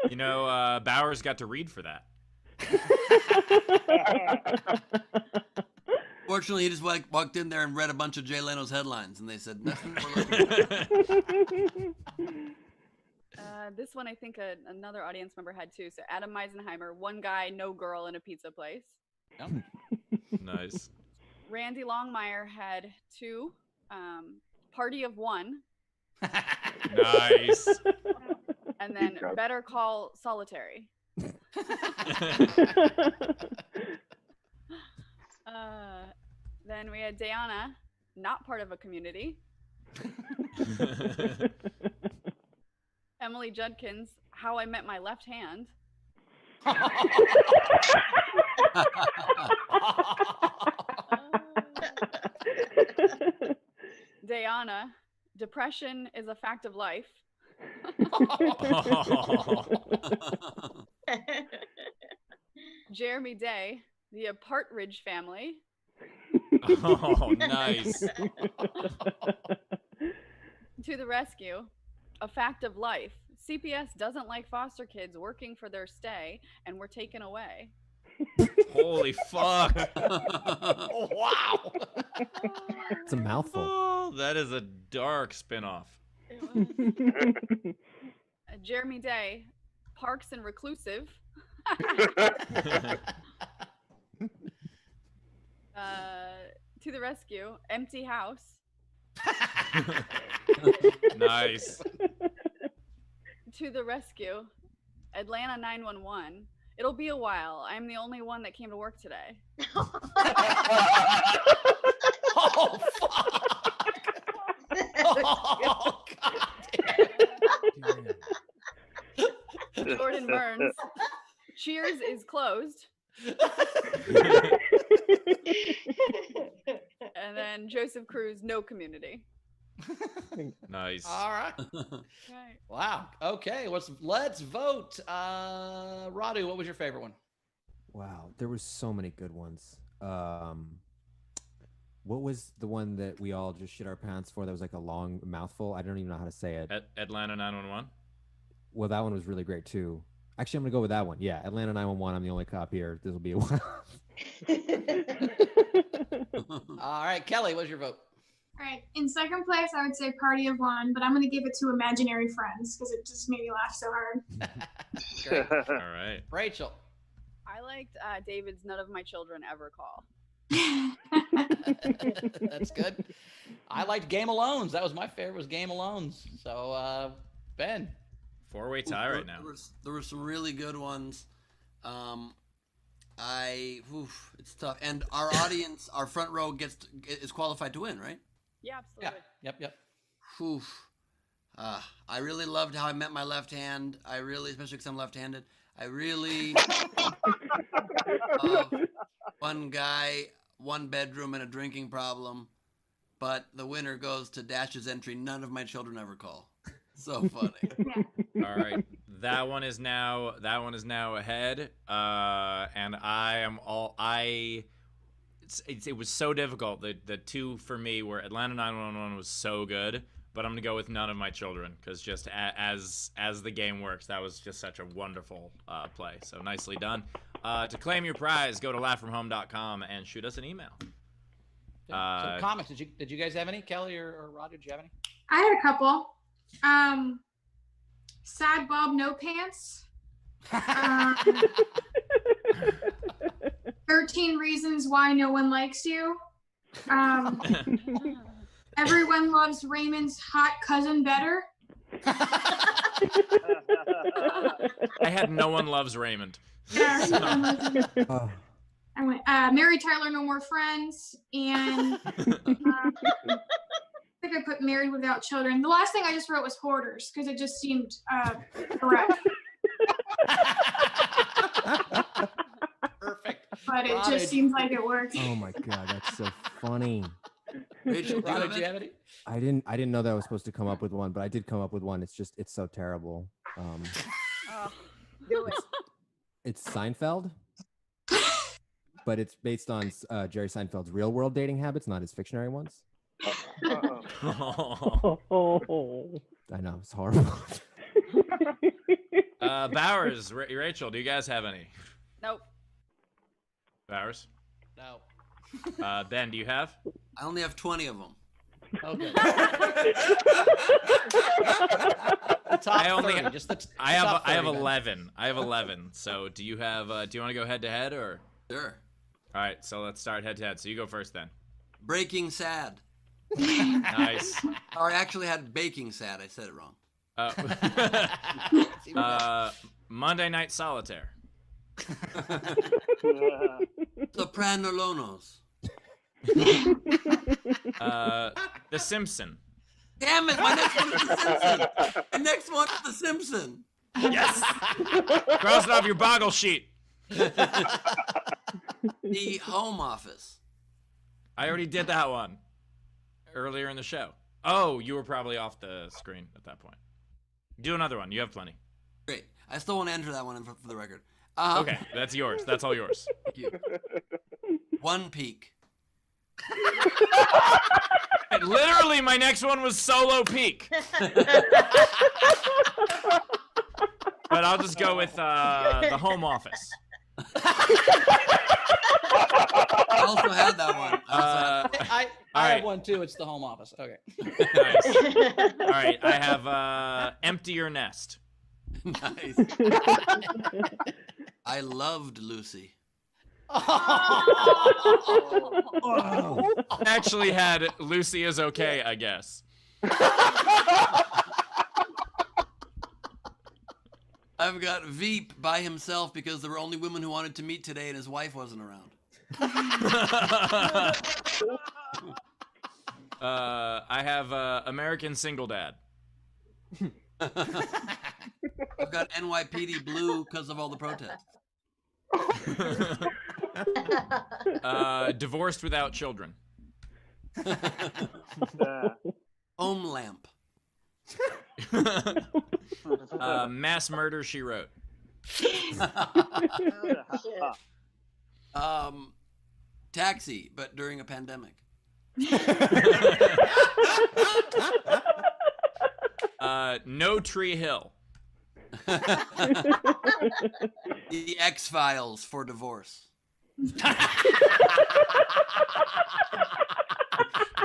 You know, Bowers got to read for that. Fortunately, he just walked in there and read a bunch of Jay Leno's headlines, and they said nothing more looking This one I think another audience member had too. So Adam Meisenheimer, one guy, no girl in a pizza place. Yep. Nice. Randy Longmire had 2, party of 1. Nice. And then Better Call Solitary. Then we had Diana, not part of a community. Emily Judkins, How I Met My Left Hand. Diana, Depression is a Fact of Life. Jeremy Day, The Partridge Family. Oh, nice. To the Rescue, A Fact of Life. CPS doesn't like foster kids working for their stay and were taken away. Holy fuck. Oh, wow. It's a mouthful. Oh, that is a dark spinoff. Jeremy Day, Parks and Reclusive. To the Rescue, Empty House. Nice. To the Rescue, Atlanta 911. It'll be a while. I'm the only one that came to work today. Oh, fuck. Oh, God. Jordan Burns, Cheers is closed. And then Joseph Cruz, no community. Nice. All right. Right. Wow. Okay. Let's vote. Radu, what was your favorite one? Wow, there was so many good ones. What was the one that we all just shit our pants for? That was like a long mouthful. I don't even know how to say it. Atlanta 911. Well, that one was really great too. Actually, I'm gonna go with that one. Yeah, Atlanta 911. I'm the only cop here. This will be a while. All right, Kelly, what's your vote? All right. In second place, I would say Party of One, but I'm going to give it to Imaginary Friends because it just made me laugh so hard. Great. All right. Rachel. I liked David's None of My Children Ever Call. That's good. I liked Game Alones. That was my favorite, was Game Alones. So, Ben. 4-way tie right now. There were some really good ones. It's tough. And our audience, our front row is qualified to win, right? Yeah, absolutely. Yep. I really loved How I Met My Left Hand. Especially because I'm left-handed. I really one guy, one bedroom, and a drinking problem. But the winner goes to Dash's entry, None of My Children Ever Call. So funny. All right. That one is now ahead. And it was so difficult. The two for me were Atlanta 911 was so good, but I'm gonna go with None of My Children because just as the game works, that was just such a wonderful play. So nicely done. To claim your prize, go to laughfromhome.com and shoot us an email. So comics, did you guys have any? Kelly or Rod, did you have any? I had a couple. Sad Bob No Pants. 13 Reasons Why No One Likes You. Everyone Loves Raymond's Hot Cousin Better. I had No One Loves Raymond. Yeah. Oh. I went Mary Tyler No More Friends, and I think I put Married Without Children. The last thing I just wrote was Hoarders because it just seemed correct. Perfect. But it just seems like it worked. Oh my god, that's so funny. Rachel, Rod, did you have any? I didn't know that I was supposed to come up with one, but I did come up with one. It's so terrible. Do it. It's Seinfeld, but it's based on Jerry Seinfeld's real world dating habits, not his fictionary ones. I know, it's horrible. Bowers, Rachel, do you guys have any? Nope. Bowers? No. Ben, do you have? I only have 20 of them. Okay. I only 30, just the I have top 30, I have Ben. 11. I have 11. So do you have? Do you want to go head to head or? Sure. All right. So let's start head to head. So you go first then. Breaking Sad. Nice. Or I actually had Baking Sad. I said it wrong. Monday Night Solitaire. Sopranolonos. The Simpson. Damn it! My next one is The Simpson. My next one is The Simpson. Yes. Cross it off your boggle sheet. The Home Office. I already did that one earlier in the show. Oh, you were probably off the screen at that point. Do another one. You have plenty. Great. I still want to enter that one for the record. Okay, that's yours. That's all yours. Thank you. One Peak. Literally, my next one was Solo Peak. But I'll just go with the Home Office. I also had that one. I right. have one too. It's the Home Office. Okay. Nice. All right, I have Empty Your Nest. Nice. I Loved Lucy. I actually had Lucy Is Okay, I guess. I've got Veep by himself because there were only women who wanted to meet today and his wife wasn't around. I have American Single Dad. I've got NYPD Blue because of all the protests. Divorced Without Children. Home Lamp. Mass Murder, She Wrote. Taxi, but during a pandemic. No Tree Hill. The X-Files for divorce.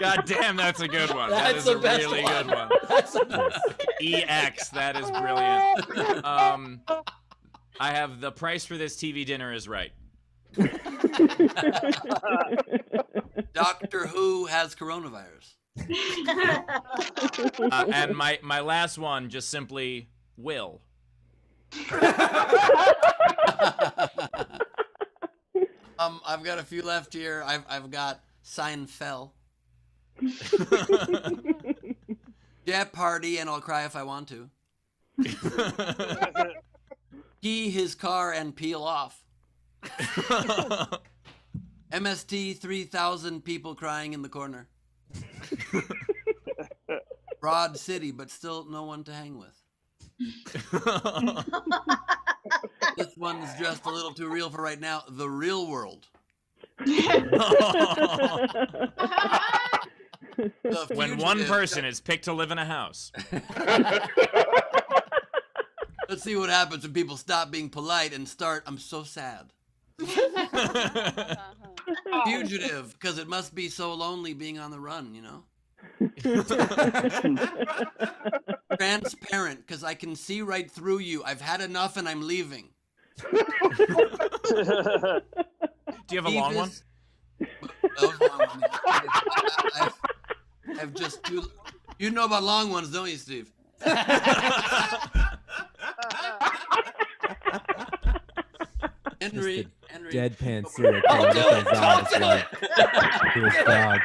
God damn, that's a good one. That That's is the a best really one. good one. That's the best. EX, that is brilliant. I have The Price for This TV Dinner Is Right. Doctor Who has coronavirus. And my last one, just simply Will. I've got a few left here. I've got Seinfeld. Jeopardy, and I'll cry if I want to. Key his car and peel off. MST 3000 people crying in the corner. Broad city, but still no one to hang with. This one's just a little too real for right now. The Real World. When one person is picked to live in a house. Let's see what happens when people stop being polite and start, I'm so sad. Fugitive, because it must be so lonely being on the run, you know? Transparent, because I can see right through you. I've had enough and I'm leaving. Do you have a long one? Those long ones. I've just two. You know about long ones, don't you, Steve? Henry. Deadpan serial killer. Don't do it. To his dog.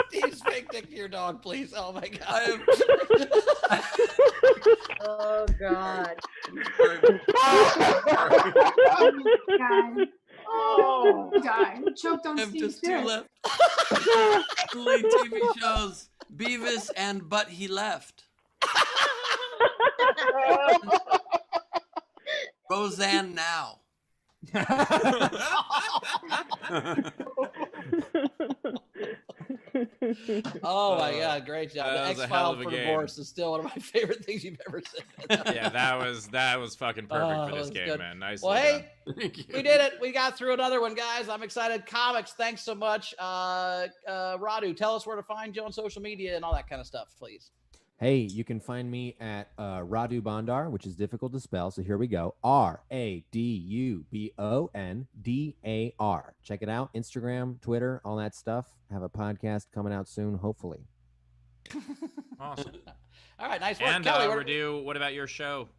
Steve's fake dick to your dog, please. Oh my god. Oh God. Oh God. Choked on I have Steve's just two dick. left. Lead TV shows. Beavis and But He Left. Roseanne Now. Oh my God, great job! The That was a X hell File of a for game. Divorce is still one of my favorite things you've ever said. Yeah, that was fucking perfect for this game, good. man. Nicely Well, hey, done. we did it. We got through another one, guys. I'm excited. Comics, thanks so much. Radu, tell us where to find you on social media and all that kind of stuff, please. Hey, you can find me at Radu Bondar, which is difficult to spell. So here we go. RADUBONDAR. Check it out. Instagram, Twitter, all that stuff. Have a podcast coming out soon, hopefully. Awesome. All right, nice work. And Kelly, Radu, what about your show?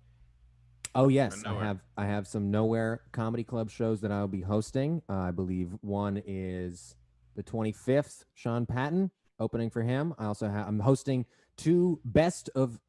Oh yes, Or Nowhere? I have some Nowhere Comedy Club shows that I'll be hosting. I believe one is the 25th. Sean Patton opening for him. I'm hosting 2 best of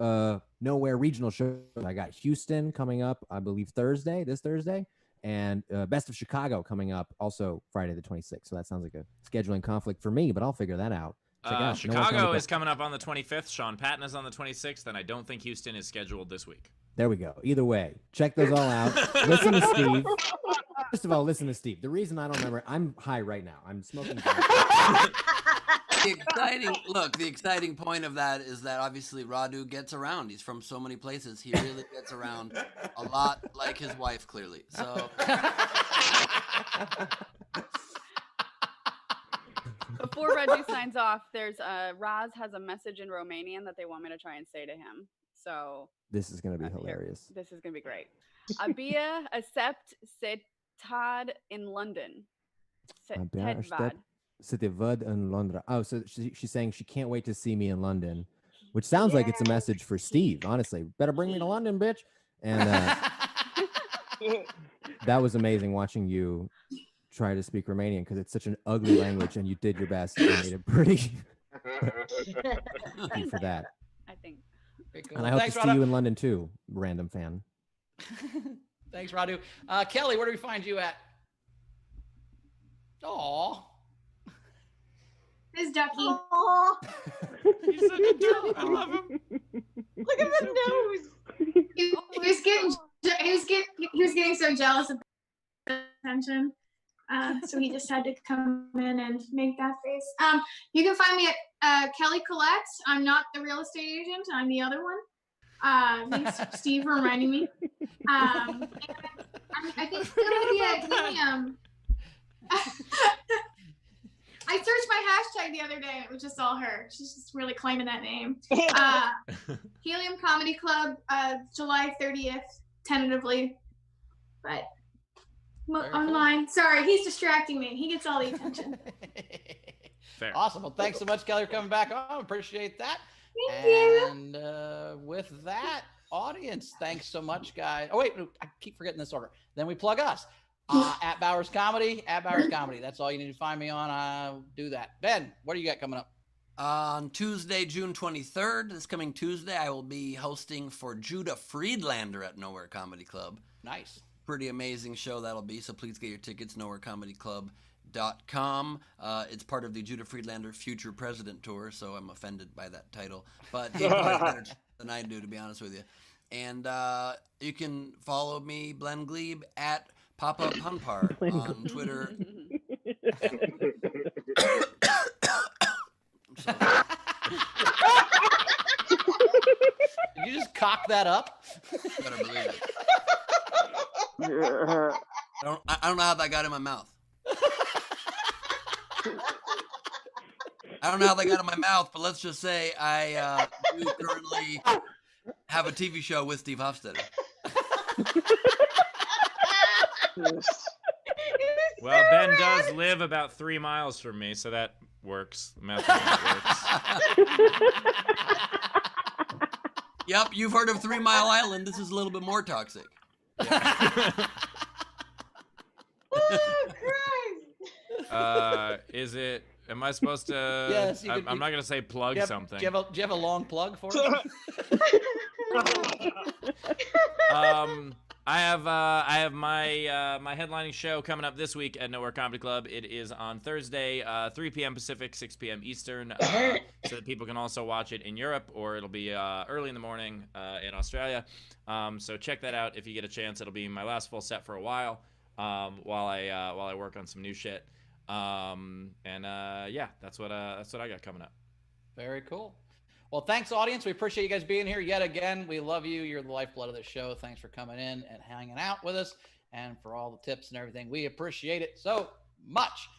Nowhere regional shows. I got Houston coming up, I believe this Thursday, and Best of Chicago coming up also Friday the 26th. So that sounds like a scheduling conflict for me, but I'll figure that out. Check it out. Chicago is coming up on the 25th. Sean Patton is on the 26th, and I don't think Houston is scheduled this week. There we go. Either way, check those all out. Listen to Steve. First of all, listen to Steve. The reason I don't remember, I'm high right now. I'm smoking. The exciting point of that is that obviously Radu gets around. He's from so many places. He really gets around a lot, like his wife, clearly. So. Before Reggie signs off, there's Raz has a message in Romanian that they want me to try and say to him. So This is going to be hilarious. this is gonna be great. Abia accept setad in London. Setvad. C'était Vud in Londra. Oh, so she's saying she can't wait to see me in London, which sounds like it's a message for Steve. Honestly, better bring me to London, bitch. And that was amazing watching you try to speak Romanian because it's such an ugly language, and you did your best and made it pretty. Thank you for that. I think. Cool. And I hope Thanks, to see Radu. you in London too, random fan. Thanks, Radu. Kelly, where do we find you at? Aw. This ducky. He's such a dude. I love him. Look at the nose. He was getting so jealous of the attention. So he just had to come in and make that face. You can find me at Kelly Collette. I'm not the real estate agent. I'm the other one. Thanks, Steve, for reminding me. I think it's gonna be at Helium. I searched my hashtag the other day and it was just all her. She's just really claiming that name. Helium Comedy Club, July 30th, tentatively. But online. Sorry, he's distracting me. He gets all the attention. Fair. Awesome. Well, thanks so much, Kelly, for coming back on. Appreciate that. Thank you. And with that, audience, thanks so much, guys. Oh, wait, I keep forgetting this order. Then we plug us. At Bowers Comedy, That's all you need to find me on. I'll do that. Ben, what do you got coming up? On Tuesday, June 23rd, this coming Tuesday, I will be hosting for Judah Friedlander at Nowhere Comedy Club. Nice. Pretty amazing show that'll be, so please get your tickets, nowherecomedyclub.com. It's part of the Judah Friedlander Future President Tour, so I'm offended by that title. But he plays better than I do, to be honest with you. And you can follow me, Glenn Gleib, at Papa Punpar on Twitter. Did you just cock that up? Better believe it. I don't know how that got in my mouth. I don't know how that got in my mouth, but let's just say I do currently have a TV show with Steve Hofstetter. Well, Ben does live about 3 miles from me, so that works. The math works. Yep, you've heard of 3 Mile Island. This is a little bit more toxic. Is it? Am I supposed to? Yes, I'm not gonna say plug something. Do you have a long plug for it? I have my headlining show coming up this week at Nowhere Comedy Club. It is on Thursday, 3 p.m. Pacific, 6 p.m. Eastern, so that people can also watch it in Europe, or it'll be early in the morning in Australia. So check that out if you get a chance. It'll be my last full set for a while I work on some new shit. Yeah, that's what I got coming up. Very cool. Well, thanks, audience. We appreciate you guys being here yet again. We love you. You're the lifeblood of the show. Thanks for coming in and hanging out with us, and for all the tips and everything. We appreciate it so much.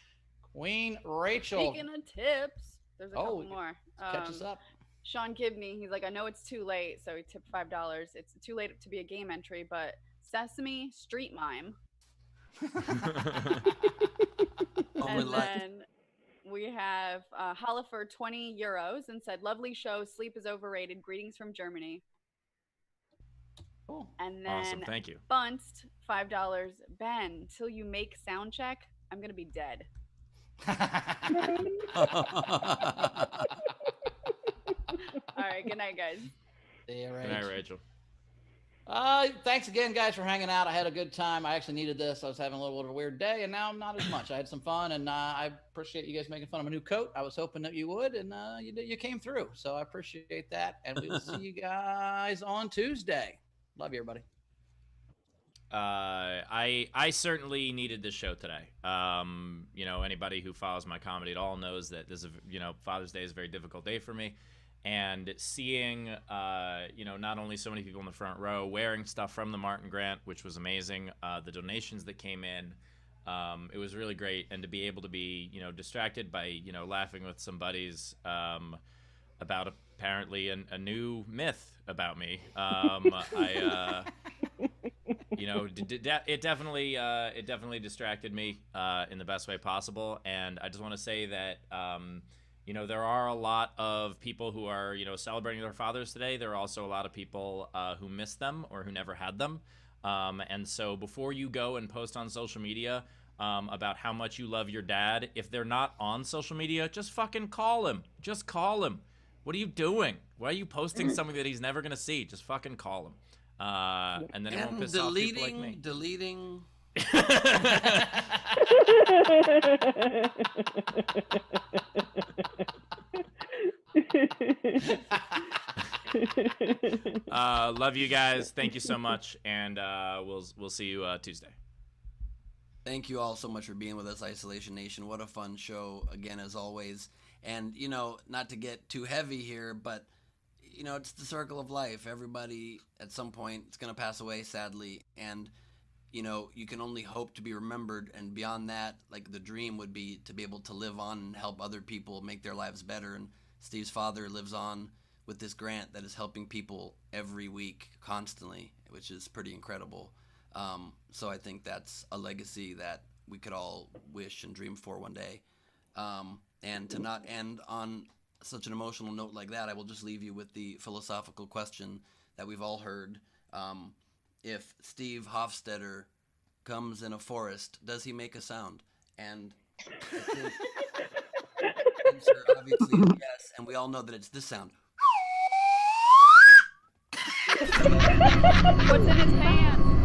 Queen Rachel. Speaking of tips, there's a couple more. Catch us up. Sean Gibney, he's like, I know it's too late, so he tipped $5. It's too late to be a game entry, but Sesame Street Mime. And then we have Hollifer, 20 euros, and said, lovely show, sleep is overrated, greetings from Germany. Cool. And then Awesome, thank you. Bunst, $5, Ben, till you make sound check, I'm gonna be dead. All right, good night, guys. See you, Good night, Rachel. Thanks again, guys, for hanging out. I had a good time. I actually needed this. I was having a little bit of a weird day, and now not as much. I had some fun, and I appreciate you guys making fun of my new coat. I was hoping that you would, and you came through. So I appreciate that, and we will see you guys on Tuesday. Love you, everybody. I certainly needed this show today. Anybody who follows my comedy at all knows that this is, Father's Day is a very difficult day for me. And seeing, not only so many people in the front row wearing stuff from the Martin Grant, which was amazing, the donations that came in, it was really great. And to be able to be, distracted by, laughing with some buddies about apparently a new myth about me. It definitely distracted me in the best way possible. And I just want to say that, there are a lot of people who are, celebrating their fathers today. There are also a lot of people who miss them or who never had them. And so before you go and post on social media about how much you love your dad, if they're not on social media, just fucking call him. Just call him. What are you doing? Why are you posting something that he's never going to see? Just fucking call him. And then it won't piss off people like me. Deleting. Love you guys. Thank you so much, and we'll see you Tuesday. Thank you all so much for being with us, Isolation Nation. What a fun show again, as always. And not to get too heavy here, but it's the circle of life. Everybody at some point is going to pass away, sadly, and you can only hope to be remembered, and beyond that, like, the dream would be to be able to live on and help other people make their lives better. And Steve's father lives on with this grant that is helping people every week constantly, which is pretty incredible. So I think that's a legacy that we could all wish and dream for one day. And to not end on such an emotional note like that, I will just leave you with the philosophical question that we've all heard. If Steve Hofstetter comes in a forest, does he make a sound? And I think the answer obviously is yes, and we all know that it's this sound. What's in his pants?